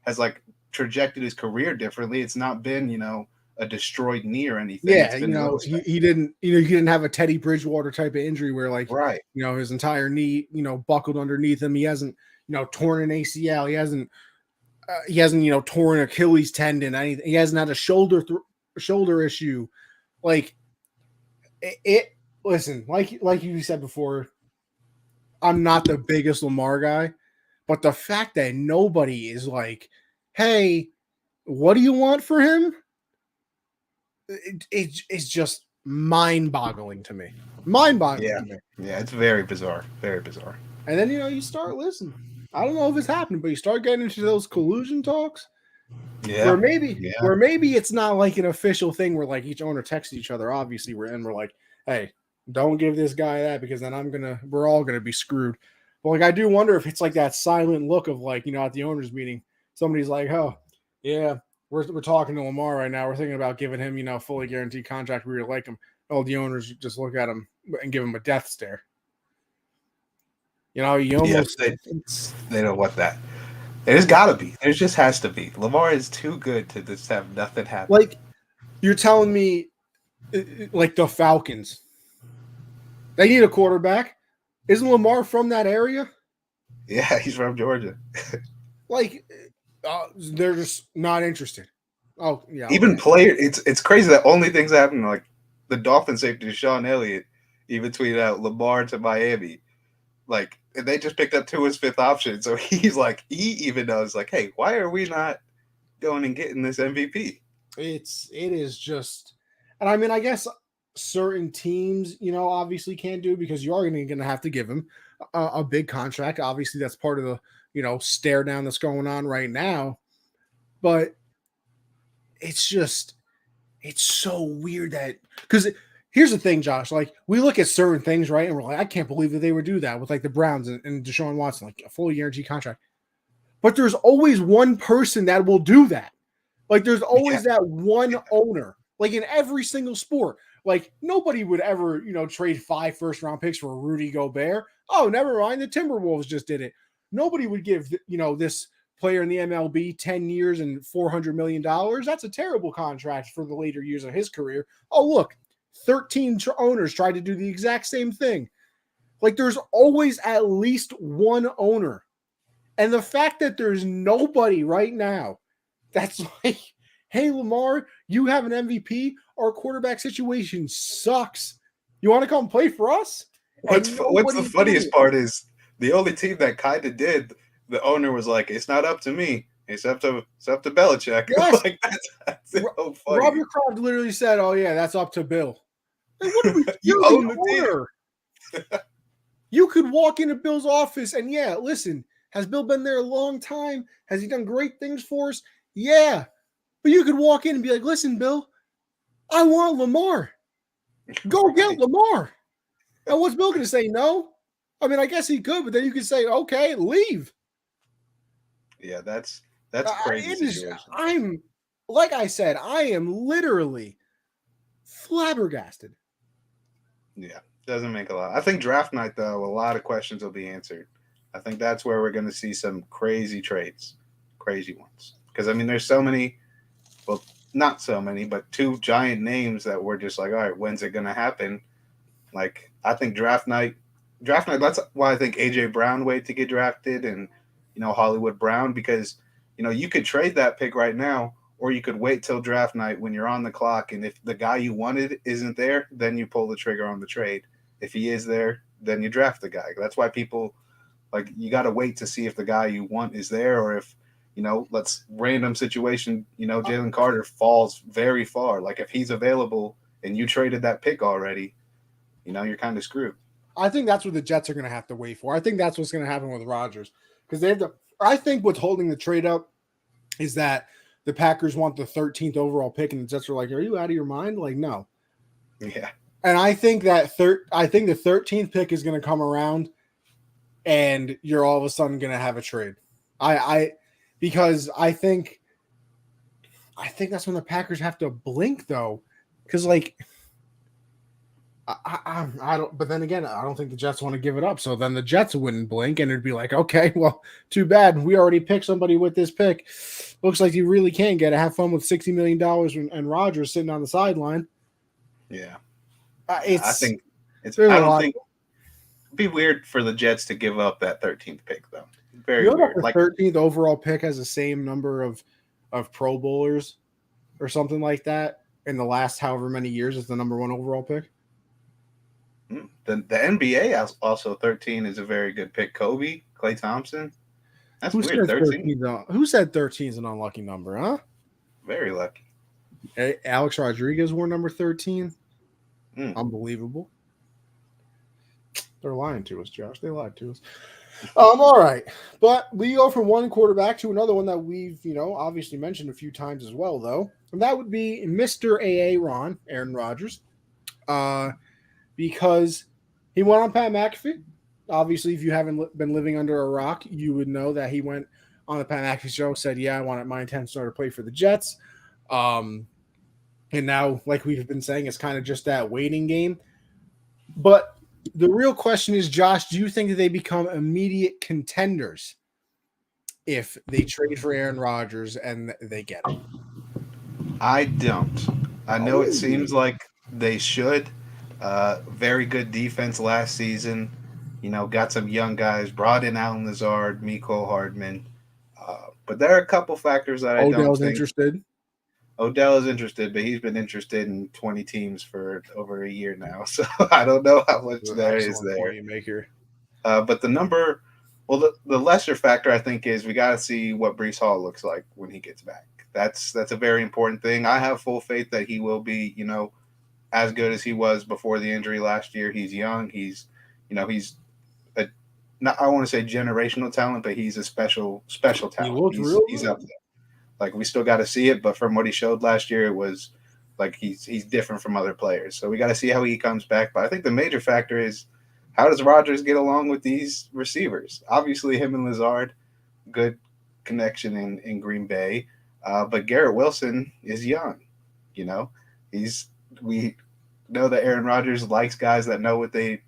has like trajected his career differently. It's not been, a destroyed knee or anything. Yeah, he didn't have a Teddy Bridgewater type of injury where like his entire knee, buckled underneath him. He hasn't, torn an ACL. He hasn't torn Achilles tendon. Anything. He hasn't had a shoulder issue. Like listen, like you said before, I'm not the biggest Lamar guy, but the fact that nobody is like, hey, what do you want for him? It's just mind-boggling to me. Mind-boggling. Yeah, it's very bizarre. Very bizarre. And then, you start listening. I don't know if it's happening, but you start getting into those collusion talks. Yeah. Where maybe it's not like an official thing where like each owner texts each other. Obviously, we're like, hey, don't give this guy that because then we're all gonna be screwed. But like I do wonder if it's like that silent look of like, at the owners meeting, somebody's like, oh, yeah, we're talking to Lamar right now. We're thinking about giving him, fully guaranteed contract. We really like him. Oh, the owners just look at him and give him a death stare. You almost they don't want that. There's got to be. There just has to be. Lamar is too good to just have nothing happen. Like, you're telling me, like the Falcons, they need a quarterback. Isn't Lamar from that area? Yeah, he's from Georgia. Like, they're just not interested. Oh, yeah. Even player, it's crazy that only things happen. Like the Dolphins safety Sean Elliott even tweeted out Lamar to Miami. Like, and they just picked up Tua's 5th option. So he's like, he even knows, like, hey, why are we not going and getting this MVP? It is just, and I mean, I guess certain teams, obviously can't do it because you are going to have to give him a big contract. Obviously, that's part of the, stare down that's going on right now. But it's so weird that, because here's the thing, Josh, like we look at certain things, right? And we're like, I can't believe that they would do that with like the Browns and Deshaun Watson, like a fully guaranteed contract. But there's always one person that will do that. Like there's always that one owner, like in every single sport. Like nobody would ever, trade 5 first-round picks for Rudy Gobert. Oh, never mind. The Timberwolves just did it. Nobody would give, this player in the MLB 10 years and $400 million. That's a terrible contract for the later years of his career. Oh, look, 13 owners tried to do the exact same thing. Like there's always at least one owner. And the fact that there's nobody right now that's like, hey, Lamar, you have an MVP. Our quarterback situation sucks. You want to come play for us? What's the funniest part is the only team that kind of did, the owner was like, it's not up to me. It's up to Belichick. Yes. Like, that's so funny. Robert Kraft literally said, oh, yeah, that's up to Bill. Like, what are we? You You're own the the team. owner. You could walk into Bill's office and listen, has Bill been there a long time? Has he done great things for us? Yeah. But you could walk in and be like, listen, Bill, I want Lamar. Go get Lamar. And what's Bill going to say? No? I mean, I guess he could, but then you could say, okay, leave. Yeah, that's a crazy situation. Like I said, I am literally flabbergasted. Yeah, doesn't make a lot. I think draft night, though, a lot of questions will be answered. I think that's where we're going to see some crazy trades, crazy ones. Because, I mean, there's so many, well, not so many, but two giant names that we're just like, all right, when's it going to happen? Like, I think draft night, that's why I think A.J. Brown waited to get drafted and, Hollywood Brown, because, you could trade that pick right now, or you could wait till draft night when you're on the clock. And if the guy you wanted isn't there, then you pull the trigger on the trade. If he is there, then you draft the guy. That's why people like you got to wait to see if the guy you want is there, or if let's random situation. Jalen Carter falls very far. Like if he's available and you traded that pick already, you're kind of screwed. I think that's what the Jets are going to have to wait for. I think that's what's going to happen with Rodgers because they have to. I think what's holding the trade up is that the Packers want the 13th overall pick, and the Jets are like, "Are you out of your mind?" Like, no. Yeah. And I think that I think the 13th pick is going to come around, and you're all of a sudden going to have a trade. Because I think that's when the Packers have to blink though, because like. I don't, but then again, I don't think the Jets want to give it up. So then the Jets wouldn't blink, and it'd be like, okay, well, too bad. We already picked somebody with this pick. Looks like you really can get to have fun with $60 million and Rodgers sitting on the sideline. Yeah, I think it's. I don't think it'd be weird for the Jets to give up that 13th pick, though. Very weird. The 13th overall pick has the same number of Pro Bowlers or something like that in the last however many years as the number one overall pick. The NBA also 13 is a very good pick. Kobe, Klay Thompson. That's weird. 13. Who said 13 is an unlucky number, huh? Very lucky. Alex Rodriguez wore number 13. Unbelievable. They're lying to us, Josh. They lied to us. All right. But we go from one quarterback to another one that we've, obviously mentioned a few times as well, though. And that would be Mr. Aaron Rodgers. Because he went on Pat McAfee. Obviously, if you haven't been living under a rock, you would know that he went on the Pat McAfee show, said, yeah, I wanted my intention to play for the Jets. And now, like we've been saying, it's kind of just that waiting game. But the real question is, Josh, do you think that they become immediate contenders if they trade for Aaron Rodgers and they get him? I don't. I know it seems like they should. Very good defense last season. Got some young guys. Brought in Alan Lazard, Mecole Hardman. But there are a couple factors that I don't think. Interested. Odell is interested, but he's been interested in 20 teams for over a year now. So I don't know how much there is there. Point you make here. But the lesser factor I think is we got to see what Breece Hall looks like when he gets back. That's a very important thing. I have full faith that he will be, as good as he was before the injury last year. He's young. He's I want to say generational talent, but he's a special talent. He's up there. Like we still got to see it, but from what he showed last year, it was like he's different from other players. So we got to see how he comes back. But I think the major factor is how does Rodgers get along with these receivers? Obviously, him and Lazard, good connection in Green Bay. But Garrett Wilson is young. We know that Aaron Rodgers likes guys that know that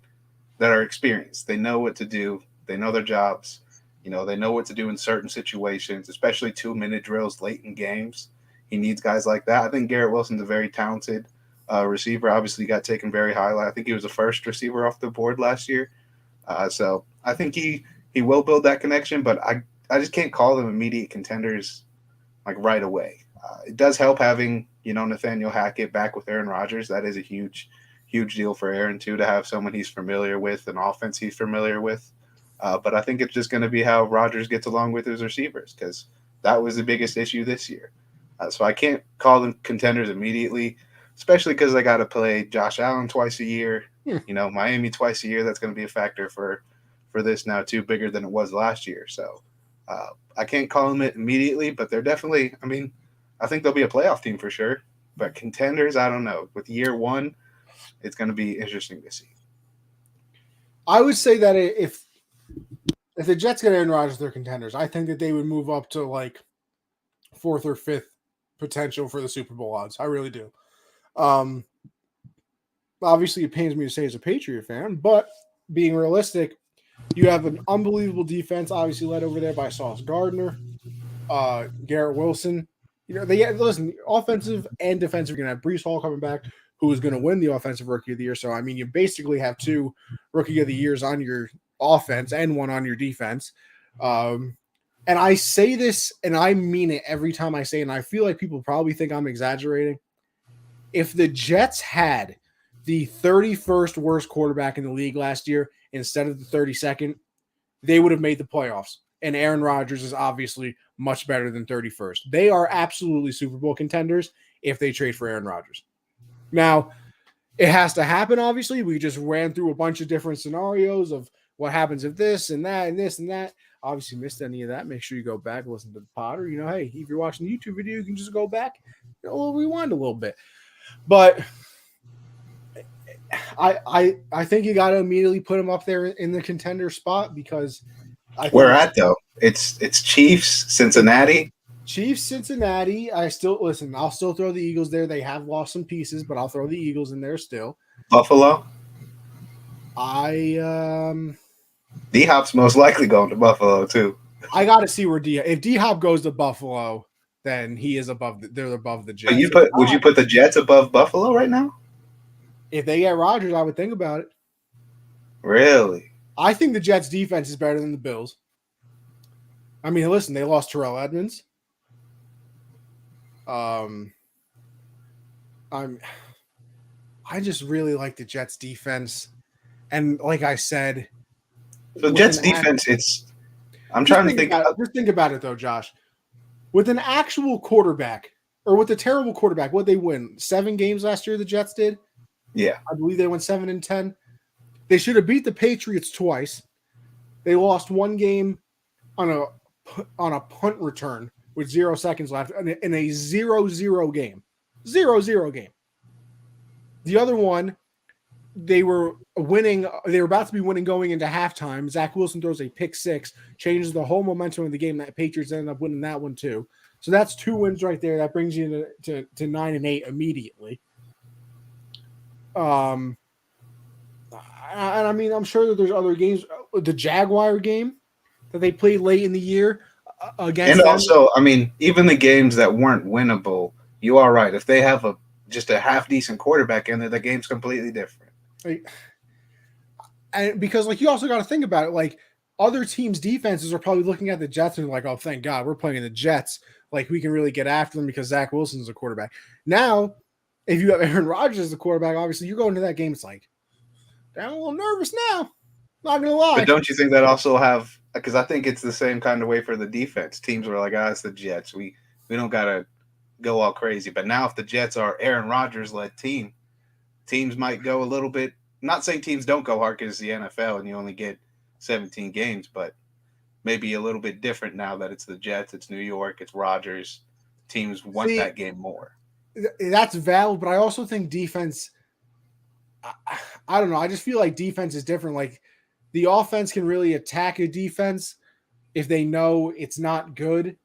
are experienced. They know what to do. They know their jobs. They know what to do in certain situations, especially 2-minute drills late in games. He needs guys like that. I think Garrett Wilson's a very talented receiver. Obviously, got taken very high. I think he was the first receiver off the board last year. So I think he will build that connection, but I just can't call them immediate contenders like right away. It does help having Nathaniel Hackett back with Aaron Rodgers. That is a huge deal for Aaron too, to have someone he's familiar with, an offense he's familiar with. But I think it's just going to be how Rodgers gets along with his receivers, because that was the biggest issue this year. So I can't call them contenders immediately. especially because they got to play Josh Allen twice a year. Hmm. Miami twice a year. That's going to be a factor for this now too, bigger than it was last year. So I can't call them it immediately, but they're definitely. I mean, I think they'll be a playoff team for sure. But contenders, I don't know. With year one, it's going to be interesting to see. I would say that if the Jets get Aaron Rodgers, they're contenders. I think that they would move up to like 4th or 5th potential for the Super Bowl odds. I really do. Obviously, it pains me to say as a Patriot fan, but being realistic, you have an unbelievable defense, obviously led over there by Sauce Gardner, Garrett Wilson. Listen, offensive and defensive. You're going to have Breece Hall coming back, who is going to win the Offensive Rookie of the Year. So, I mean, you basically have 2 Rookie of the Years on your offense and 1 on your defense. And I say this, and I mean it every time I say it, and I feel like people probably think I'm exaggerating. If the Jets had the 31st worst quarterback in the league last year instead of the 32nd, they would have made the playoffs. And Aaron Rodgers is obviously much better than 31st. They are absolutely Super Bowl contenders if they trade for Aaron Rodgers. Now, it has to happen, obviously. We just ran through a bunch of different scenarios of what happens if this and that and this and that. Obviously, missed any of that, make sure you go back and listen to the pod. Or, hey, if you're watching the YouTube video, you can just go back, rewind a little bit. But I think you got to immediately put him up there in the contender spot because where at though? It's Chiefs, Cincinnati. Chiefs, Cincinnati. I'll still throw the Eagles there. They have lost some pieces, but I'll throw the Eagles in there still. Buffalo. D-Hop's most likely going to Buffalo too. I got to see where if D-Hop goes to Buffalo, then he is they're above the Jets. Would you put the Jets above Buffalo right now? If they get Rodgers, I would think about it. Really? I think the Jets defense is better than the Bills. I mean, listen, they lost Terrell Edmonds. I just really like the Jets defense. And like I said, the Jets defense, I'm trying to think. Just think about it though, Josh. With an actual quarterback or with a terrible quarterback, what they win? 7 games last year the Jets did? Yeah. I believe they went 7-10. They should have beat the Patriots twice. They lost 1 game on a punt return with 0 seconds left in a 0-0 game. 0-0 game. The other one, they were winning. They were about to be winning going into halftime. Zach Wilson throws a pick 6, changes the whole momentum of the game. That Patriots ended up winning that one too. So that's 2 wins right there. That brings you to 9-8 immediately. And I mean, I'm sure that there's other games. The Jaguar game that they played late in the year against. And also, I mean, even the games that weren't winnable, you are right. If they have just a half decent quarterback in there, the game's completely different. And because you also got to think about it, other teams' defenses are probably looking at the Jets and like, oh, thank God we're playing the Jets. We can really get after them because Zach Wilson's a quarterback. Now, if you have Aaron Rodgers as the quarterback, obviously you go into that game, it's like, I'm a little nervous now. Not gonna lie. But don't you think that also because I think it's the same kind of way for the defense. Teams were like, it's the Jets. We don't gotta go all crazy. But now if the Jets are Aaron Rodgers led team, teams might go a little bit. I'm not saying teams don't go hard because it's the NFL and you only get 17 games, but maybe a little bit different now that it's the Jets, it's New York, it's Rodgers. Teams want that game more. That's valid, but I also think defense. I don't know. I just feel like defense is different. The offense can really attack a defense if they know it's not good.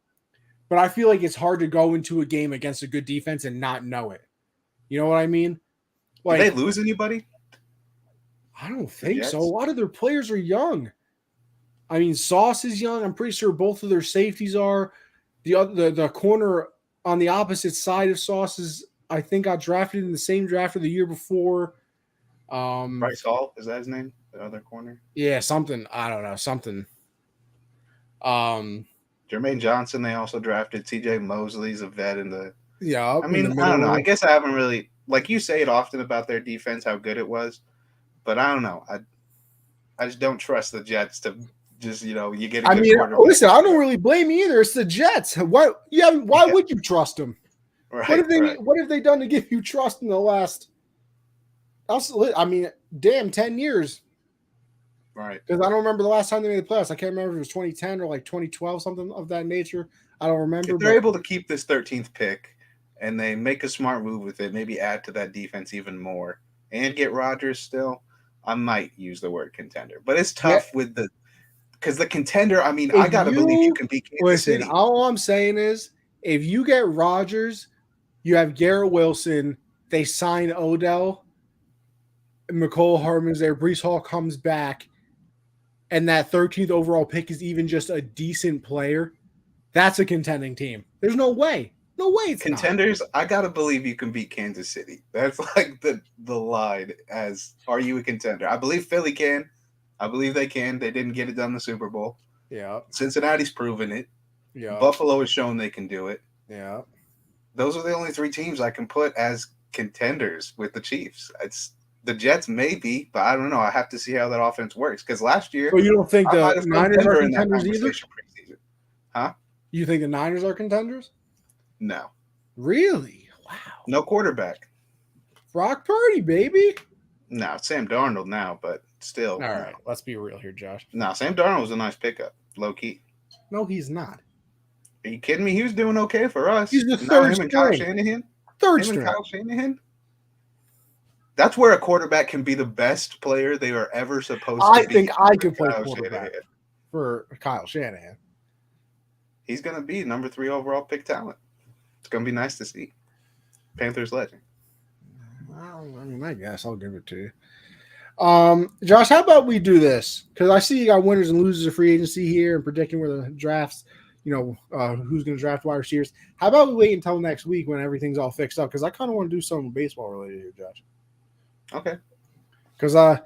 But I feel like it's hard to go into a game against a good defense and not know it. You know what I mean? Did they lose anybody? I don't think so. A lot of their players are young. I mean, Sauce is young. I'm pretty sure both of their safeties are. The corner on the opposite side of Sauce I think got drafted in the same draft of the year before. Bryce Hall, is that his name? The other corner? Yeah, something. I don't know. Something. Jermaine Johnson, they also drafted. TJ Mosley's a vet in the. Yeah. I mean, I don't know. I guess I haven't really, you say it often about their defense, how good it was, but I don't know. I just don't trust the Jets to just, you get a good quarterback. Listen, I don't really blame you either. It's the Jets. Why would you trust them? Right, right, What have they done to give you trust in the last? I mean, damn, 10 years. right. Because I don't remember the last time they made the playoffs. I can't remember if it was 2010 or like 2012, something of that nature. I don't remember. If they're But able to keep this 13th pick and they make a smart move with it, maybe add to that defense even more and get Rodgers still, I might use the word contender. But it's yeah, tough with the because the contender, I mean, I if got to believe you you can beat Kansas listen, City. all I'm saying is if you get Rodgers, you have Garrett Wilson, they sign Odell, McCole Hardman's there, Brees Hall comes back, and that 13th overall pick is even just a decent player, that's a contending team. There's no way. No way it's not. Contenders, I got to believe you can beat Kansas City. That's like the line as are you a contender? I believe Philly can. I believe they can. They didn't get it done in the Super Bowl. Yeah. Cincinnati's proven it. Yeah. Buffalo has shown they can do it. Yeah. Those are the only three teams I can put as contenders with the Chiefs. It's the Jets maybe, but I don't know. I have to see how that offense works because last year So you don't think I might the have put Niners are Denver in that contenders either? conversation preseason. Huh? You think the Niners are contenders? No. Really? Wow. No quarterback. Brock Purdy, baby. No, it's Sam Darnold now, but still. All right, let's be real here, Josh. No, Sam Darnold was a nice pickup, low key. No, he's not. Are you kidding me? He was doing okay for us. He's the Now third him and Kyle string. Shanahan. Third Him and string. Kyle Shanahan. That's where a quarterback can be the best player they are ever supposed to I be. think I could play Kyle quarterback Shanahan. for Kyle Shanahan. He's going to be number 3 overall pick talent. It's going to be nice to see. Panthers legend. Well, I mean, I guess I'll give it to you. Josh, how about we do this? Because I see you got winners and losers of free agency here and predicting where the drafts, who's going to draft wide receivers. How about we wait until next week when everything's all fixed up? Because I kind of want to do something baseball related here, Josh. Okay. Because I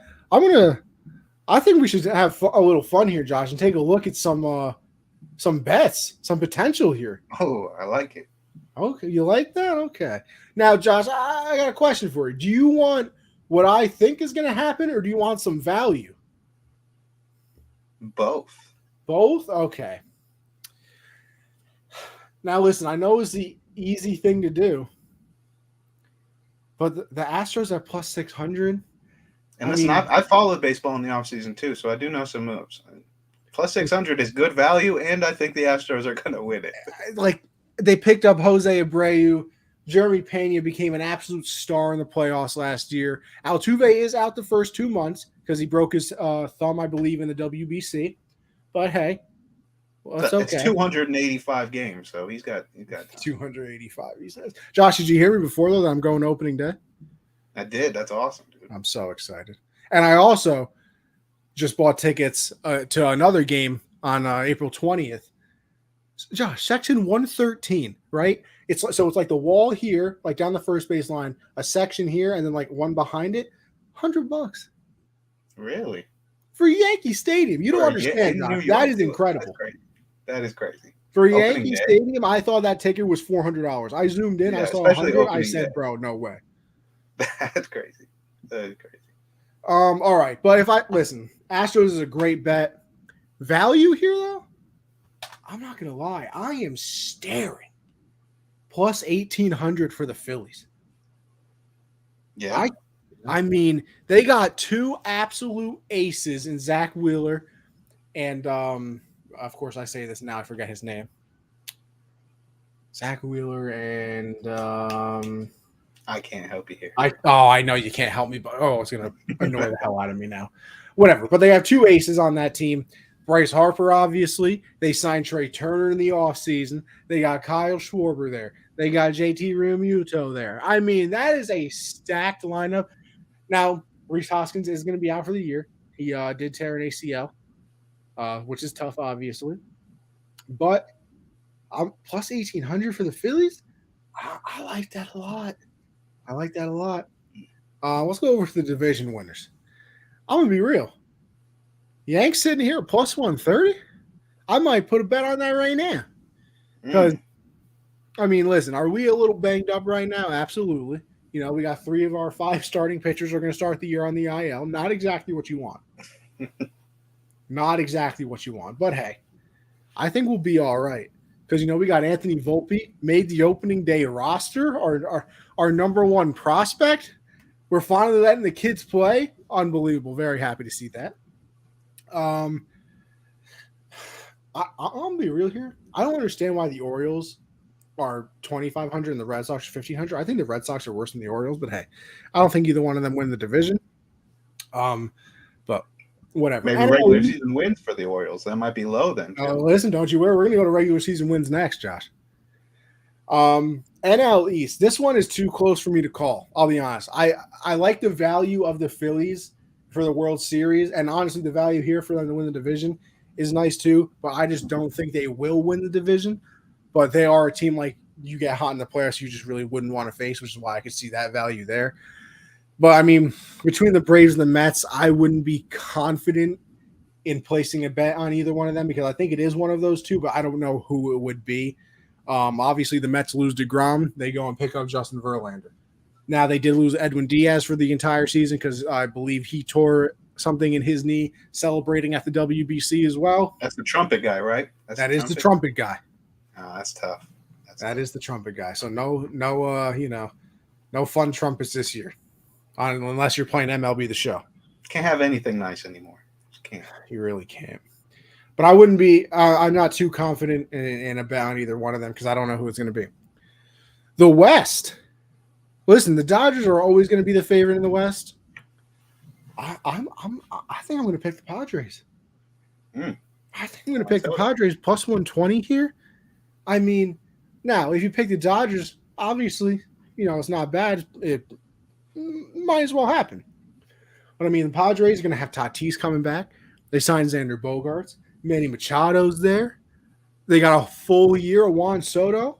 think we should have a little fun here, Josh, and take a look at some bets, some potential here. Oh, I like it. Okay, you like that? Okay. Now, Josh, I got a question for you. Do you want what I think is going to happen, or do you want some value? Both. Both? Okay. Now, listen, I know it's the easy thing to do, but the Astros are plus 600. And listen, I followed baseball in the offseason too, so I do know some moves. Plus 600 is good value, and I think the Astros are going to win it. Like, they picked up Jose Abreu. Jeremy Pena became an absolute star in the playoffs last year. Altuve is out the first 2 months because he broke his thumb, I believe, in the WBC. But hey, well, it's okay. It's 285 games, so he's got time. 285. He says. Josh, did you hear me before though that I'm going to opening day? I did. That's awesome, dude. I'm so excited, and I also just bought tickets to another game on April 20th. Josh, section 113, right? It's like the wall here, like down the first base line, a section here, and then like one behind it. $100 Really? for Yankee Stadium. You don't understand, Josh. That is incredible. That is crazy. For Yankee Stadium, I thought that ticket was $400. I zoomed in, I saw 100. I said, "Bro, no way." That's crazy. That is crazy. All right, but if I listen, Astros is a great bet. Value here though, I'm not gonna lie, I am staring plus 1,800 for the Phillies. Yeah. I mean, they got two absolute aces in Zach Wheeler, and of course I say this now, I forget his name. Zach Wheeler and I can't help you here. I know you can't help me, but it's gonna annoy the hell out of me now. Whatever. But they have two aces on that team. Bryce Harper, obviously. They signed Trey Turner in the offseason. They got Kyle Schwarber there. They got JT Realmuto there. I mean, that is a stacked lineup. Now, Rhys Hoskins is going to be out for the year. He did tear an ACL, which is tough, obviously. But plus 1,800 for the Phillies. I like that a lot. Let's go over to the division winners. I'm going to be real. Yanks sitting here at plus 130. I might put a bet on that right now. Because, I mean, listen, are we a little banged up right now? Absolutely. You know, we got 3 of our 5 starting pitchers are going to start the year on the IL. Not exactly what you want. Not exactly what you want. But, hey, I think we'll be all right. because we got Anthony Volpe made the opening day roster, our number one prospect. We're finally letting the kids play. Unbelievable. Very happy to see that. I'm gonna be real here. I don't understand why the Orioles are 2,500 and the Red Sox are 1,500. I think the Red Sox are worse than the Orioles, but hey, I don't think either one of them win the division. But whatever. Maybe regular season wins for the Orioles. That might be low then. Listen, don't you worry. We're going to go to regular season wins next, Josh. NL East. This one is too close for me to call. I'll be honest. I like the value of the Phillies for the World Series, and honestly, the value here for them to win the division is nice too. But I just don't think they will win the division. But they are a team like you get hot in the playoffs, you just really wouldn't want to face, which is why I could see that value there. But I mean, between the Braves and the Mets, I wouldn't be confident in placing a bet on either one of them because I think it is one of those two, but I don't know who it would be. Obviously, the Mets lose DeGrom. They go and pick up Justin Verlander. Now, they did lose Edwin Diaz for the entire season because I believe he tore something in his knee celebrating at the WBC as well. That's the trumpet guy, right? That is the trumpet guy. Oh, that's tough. That is the trumpet guy. So no fun trumpets this year. Unless you're playing MLB The Show. Can't have anything nice anymore. Just can't. You really can't. But I wouldn't be I'm not too confident in a bet on either one of them because I don't know who it's going to be. The West. Listen, the Dodgers are always going to be the favorite in the West. I think I'm going to pick the Padres. I think I'm going to pick the Padres plus 120 here. I mean, now, if you pick the Dodgers, obviously, it's not bad. It might as well happen. But I mean, the Padres are going to have Tatis coming back. They signed Xander Bogaerts. Manny Machado's there. They got a full year of Juan Soto.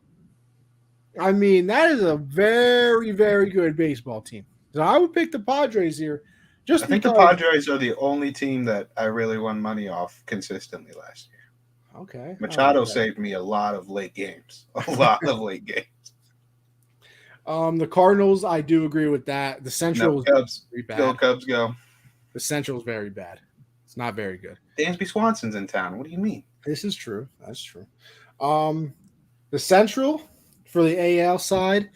I mean, that is a very, very good baseball team. So I would pick the Padres here. I think the Padres are the only team that I really won money off consistently last year. Okay. Machado saved me a lot of late games. A lot of late games. The Cardinals, I do agree with that. The Central is very bad. Go Cubs, go. The Central is very bad. It's not very good. Dansby Swanson's in town. What do you mean? This is true. That's true. The Central for the AL side,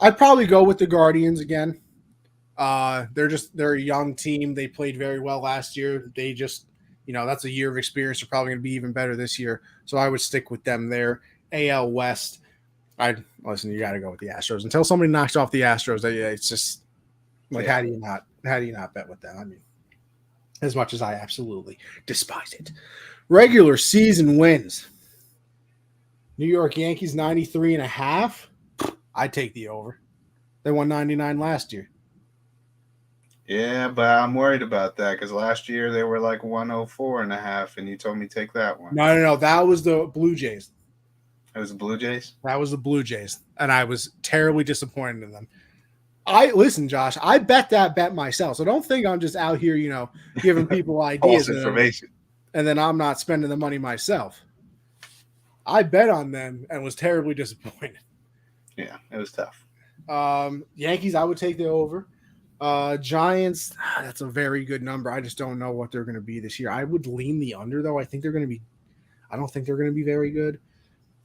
I'd probably go with the Guardians again. They're a young team. They played very well last year. They just, that's a year of experience. They're probably going to be even better this year. So I would stick with them there. AL West. You got to go with the Astros until somebody knocks off the Astros. It's just like, how do you not bet with them? I mean, as much as I absolutely despise it. Regular season wins. New York Yankees 93.5. I'd take the over. They won 99 last year. Yeah, but I'm worried about that because last year they were like 104.5, and you told me take that one. No. That was the Blue Jays. It was the Blue Jays? That was the Blue Jays, and I was terribly disappointed in them. Listen, Josh, I bet that bet myself, so don't think I'm just out here, giving people ideas. False information. And then I'm not spending the money myself. I bet on them and was terribly disappointed. Yeah, it was tough. Yankees, I would take the over. Giants, that's a very good number. I just don't know what they're going to be this year. I would lean the under, though. I don't think they're going to be very good.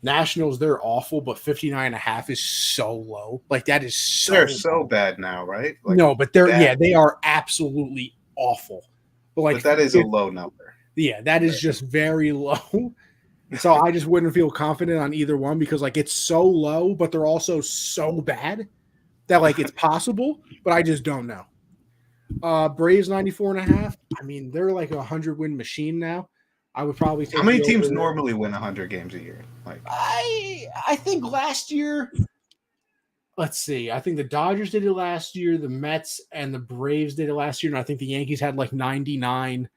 Nationals, they're awful, but 59.5 is so low. Like, that is so They're so bad now, right? Like, no, but they are absolutely awful. But that is a low number. Yeah, that is just very low. So I just wouldn't feel confident on either one because, it's so low, but they're also so bad that, it's possible, but I just don't know. Braves 94.5. I mean, they're like a 100-win machine now. I would probably take. How many teams normally win 100 games a year? I think last year. Let's see. I think the Dodgers did it last year. The Mets and the Braves did it last year, and I think the Yankees had 99.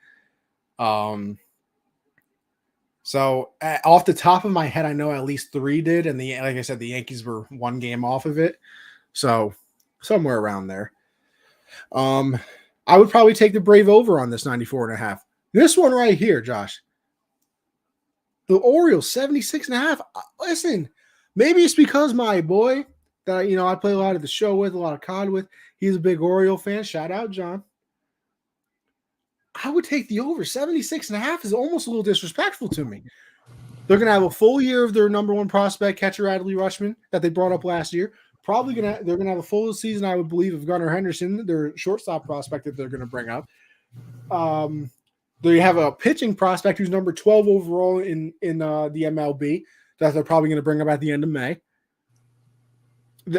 So off the top of my head, I know at least 3 did, and like I said, the Yankees were 1 game off of it, so somewhere around there. I would probably take the Brave over on this 94.5. This one right here, Josh. The Orioles 76.5. Listen, maybe it's because my boy that I play a lot of the show with, a lot of COD with, he's a big Oriole fan. Shout out, John. I would take the over. 76.5 is almost a little disrespectful to me. They're going to have a full year of their number one prospect, catcher Adley Rutschman, that they brought up last year. They're going to have a full season, I would believe, of Gunnar Henderson, their shortstop prospect that they're going to bring up. They have a pitching prospect who's number 12 overall in the MLB that they're probably going to bring up at the end of May.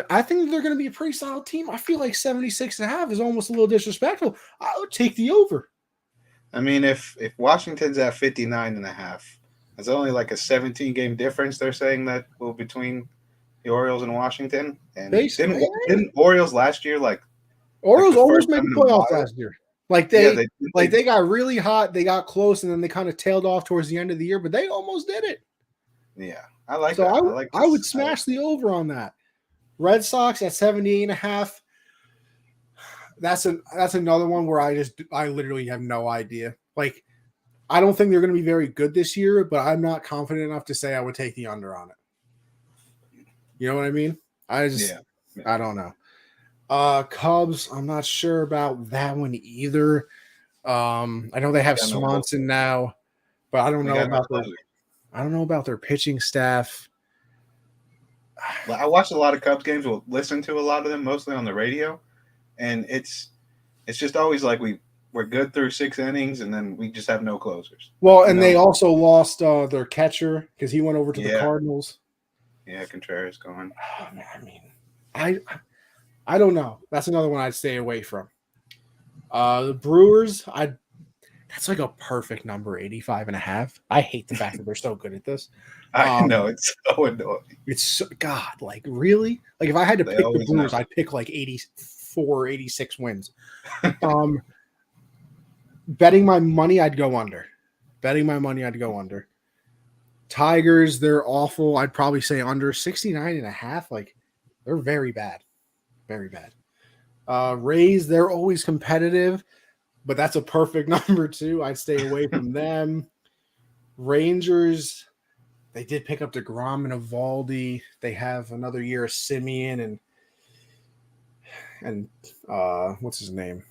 I think they're going to be a pretty solid team. I feel like 76.5 is almost a little disrespectful. I would take the over. I mean, if Washington's at 59.5, it's only like a 17-game difference. They're saying that between the Orioles and Washington. And didn't Orioles last year Orioles the almost first made time the in a playoffs while? last year. They got really hot. They got close, and then they kind of tailed off towards the end of the year, but they almost did it. Yeah, I like so that. I would smash the over on that. Red Sox at 78.5. That's another one where I literally have no idea. Like, I don't think they're going to be very good this year, but I'm not confident enough to say I would take the under on it. You know what I mean? I don't know. Cubs, I'm not sure about that one either. I know they have Swanson now, but I don't know about their pitching staff. I watched a lot of Cubs games. We'll listen to a lot of them, mostly on the radio, and it's just always like we're good through 6 innings, and then we just have no closers. Well, and they also lost their catcher because he went over to the Cardinals. Yeah, Contreras gone. I mean, I don't know. That's another one I'd stay away from. The Brewers, that's like a perfect number, 85.5. I hate the fact that they're so good at this. I know, it's so annoying. It's God, like really? Like if I had to pick the Brewers, I'd pick like 84, 86 wins. Betting my money, I'd go under. Tigers, they're awful. I'd probably say under 69.5. Like they're very bad. Very bad. Rays, they're always competitive, but that's a perfect number too. I'd stay away from them. Rangers, they did pick up DeGrom and Evaldi. They have another year of Simeon and what's his name?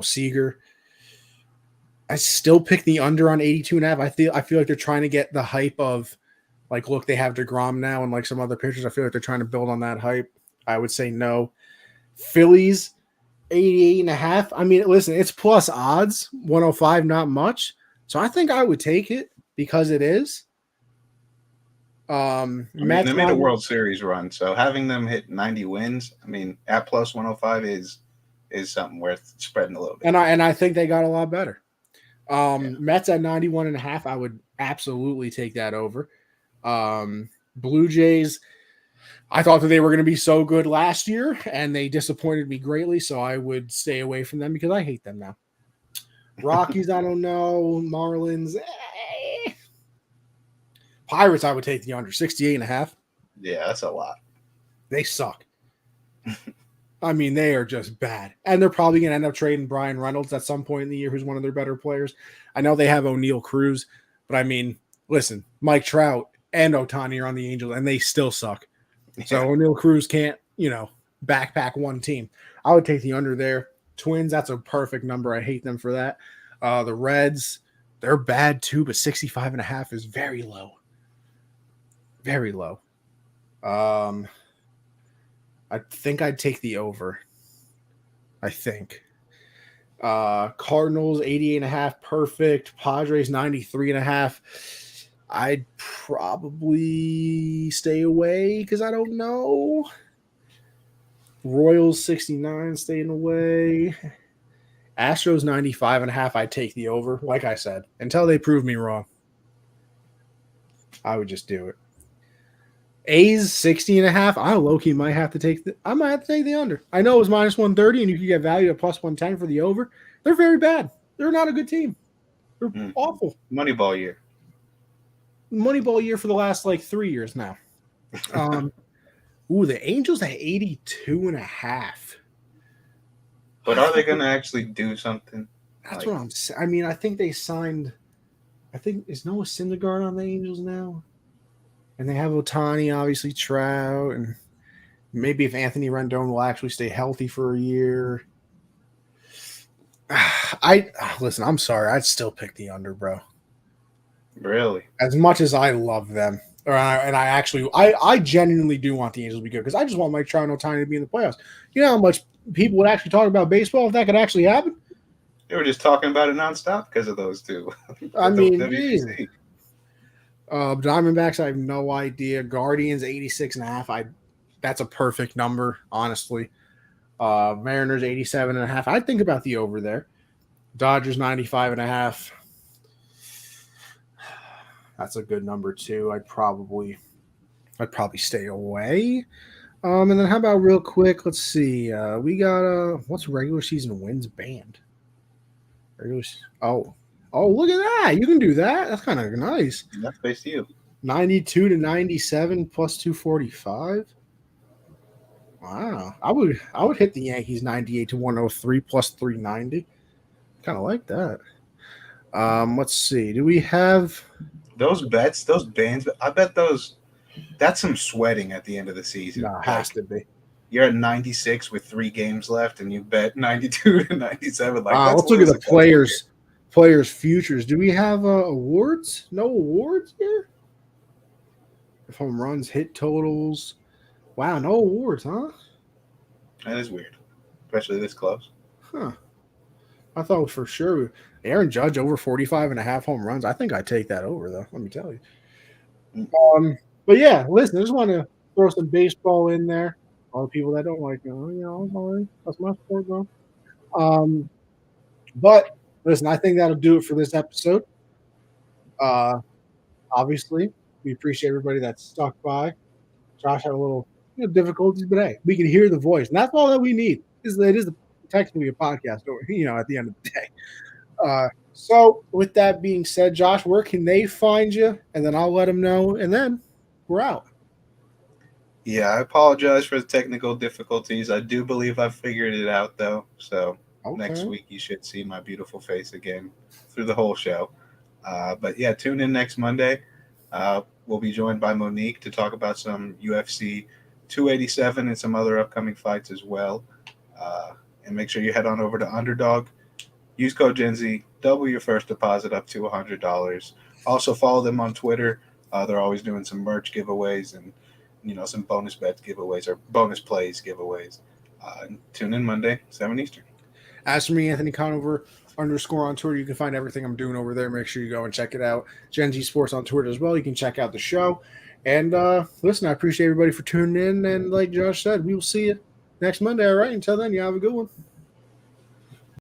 Seager. I still pick the under on 82.5. I feel like they're trying to get the hype of like, look, they have DeGrom now and like some other pitchers. I feel like they're trying to build on that hype. I would say no. Phillies, 88.5. I mean, listen, it's plus odds, 105, not much. So I think I would take it because it is. They made a World Series run, so having them hit 90 wins, I mean, at plus 105 is something worth spreading a little bit. And I think they got a lot better. Mets at 91.5. I would absolutely take that over. Blue Jays, I thought that they were going to be so good last year, and they disappointed me greatly, so I would stay away from them because I hate them now. Rockies, I don't know. Marlins, Pirates, I would take the under 68.5. Yeah, that's a lot. They suck. I mean, they are just bad. And they're probably going to end up trading Brian Reynolds at some point in the year, who's one of their better players. I know they have O'Neal Cruz, but I mean, listen, Mike Trout and Ohtani are on the Angels, and they still suck. So O'Neal Cruz can't, backpack one team. I would take the under there. Twins, that's a perfect number. I hate them for that. The Reds, they're bad too, but 65.5 is very low. Very low. I think I'd take the over. I think. Cardinals, 88.5, perfect. Padres, 93.5. I'd probably stay away because I don't know. Royals, 69, staying away. Astros, 95.5. I'd take the over. Like I said, until they prove me wrong, I would just do it. A's, 60.5. I low-key might have to take the under. I know it was minus 130, and you could get value at plus 110 for the over. They're very bad. They're not a good team. They're awful. Moneyball year For the last 3 years now. The Angels at 82.5. But are they going to actually do something? That's what I'm saying. I mean, I think they signed. Is Noah Syndergaard on the Angels now? And they have Ohtani, obviously Trout, and maybe if Anthony Rendon will actually stay healthy for a year. Listen, I'm sorry. I'd still pick the under, bro. Really? As much as I love them, I genuinely do want the Angels to be good because I just want Mike Trout and Ohtani to be in the playoffs. You know how much people would actually talk about baseball if that could actually happen? They were just talking about it nonstop because of those two. I At the mean, Jesus. WBC. Diamondbacks, I have no idea. Guardians, 86.5. That's a perfect number, honestly. Mariners, 87.5. I'd think about the over there. Dodgers, 95.5. That's a good number too. I'd probably stay away. And then how about real quick? Let's see. We got what's regular season wins band? Oh, look at that! You can do that. That's kind of nice. That's based to you. 92 to 97 plus 245. Wow, I would hit the Yankees 98 to 103 plus 390. Kind of like that. Let's see. Do we have Those bets, those bands? I bet those. That's some sweating at the end of the season. No, it has to be. You're at 96 with 3 games left, and you bet 92 to 97. Like, let's look at the players' futures. Do we have awards? No awards here. If home runs, hit totals. Wow, no awards, huh? That is weird, especially this close. Huh. I thought for sure Aaron Judge over 45.5 home runs. I think I'd take that over, though. Let me tell you. But yeah, listen, I just want to throw some baseball in there. All the people that don't like it, sorry, that's my sport, bro. But listen, I think that'll do it for this episode. Obviously, we appreciate everybody that stuck by. Josh had a little difficulties, but hey, we can hear the voice, and that's all that we need. It is technically a podcast, at the end of the day. So with that being said, Josh, where can they find you? And then I'll let them know, and then we're out. Yeah, I apologize for the technical difficulties. I do believe I've figured it out, though. So next week you should see my beautiful face again through the whole show. But yeah, tune in next Monday. We'll be joined by Monique to talk about some UFC 287 and some other upcoming fights as well. And make sure you head on over to Underdog. Use code GenZ. Double your first deposit up to $100. Also follow them on Twitter. They're always doing some merch giveaways and some bonus bets giveaways or bonus plays giveaways. Tune in Monday, 7 Eastern. As for me, Anthony Conover _ on Twitter. You can find everything I'm doing over there. Make sure you go and check it out. Gen Z Sports on Twitter as well. You can check out the show. And listen, I appreciate everybody for tuning in. And like Josh said, we will see you next Monday. All right. Until then, you have a good one.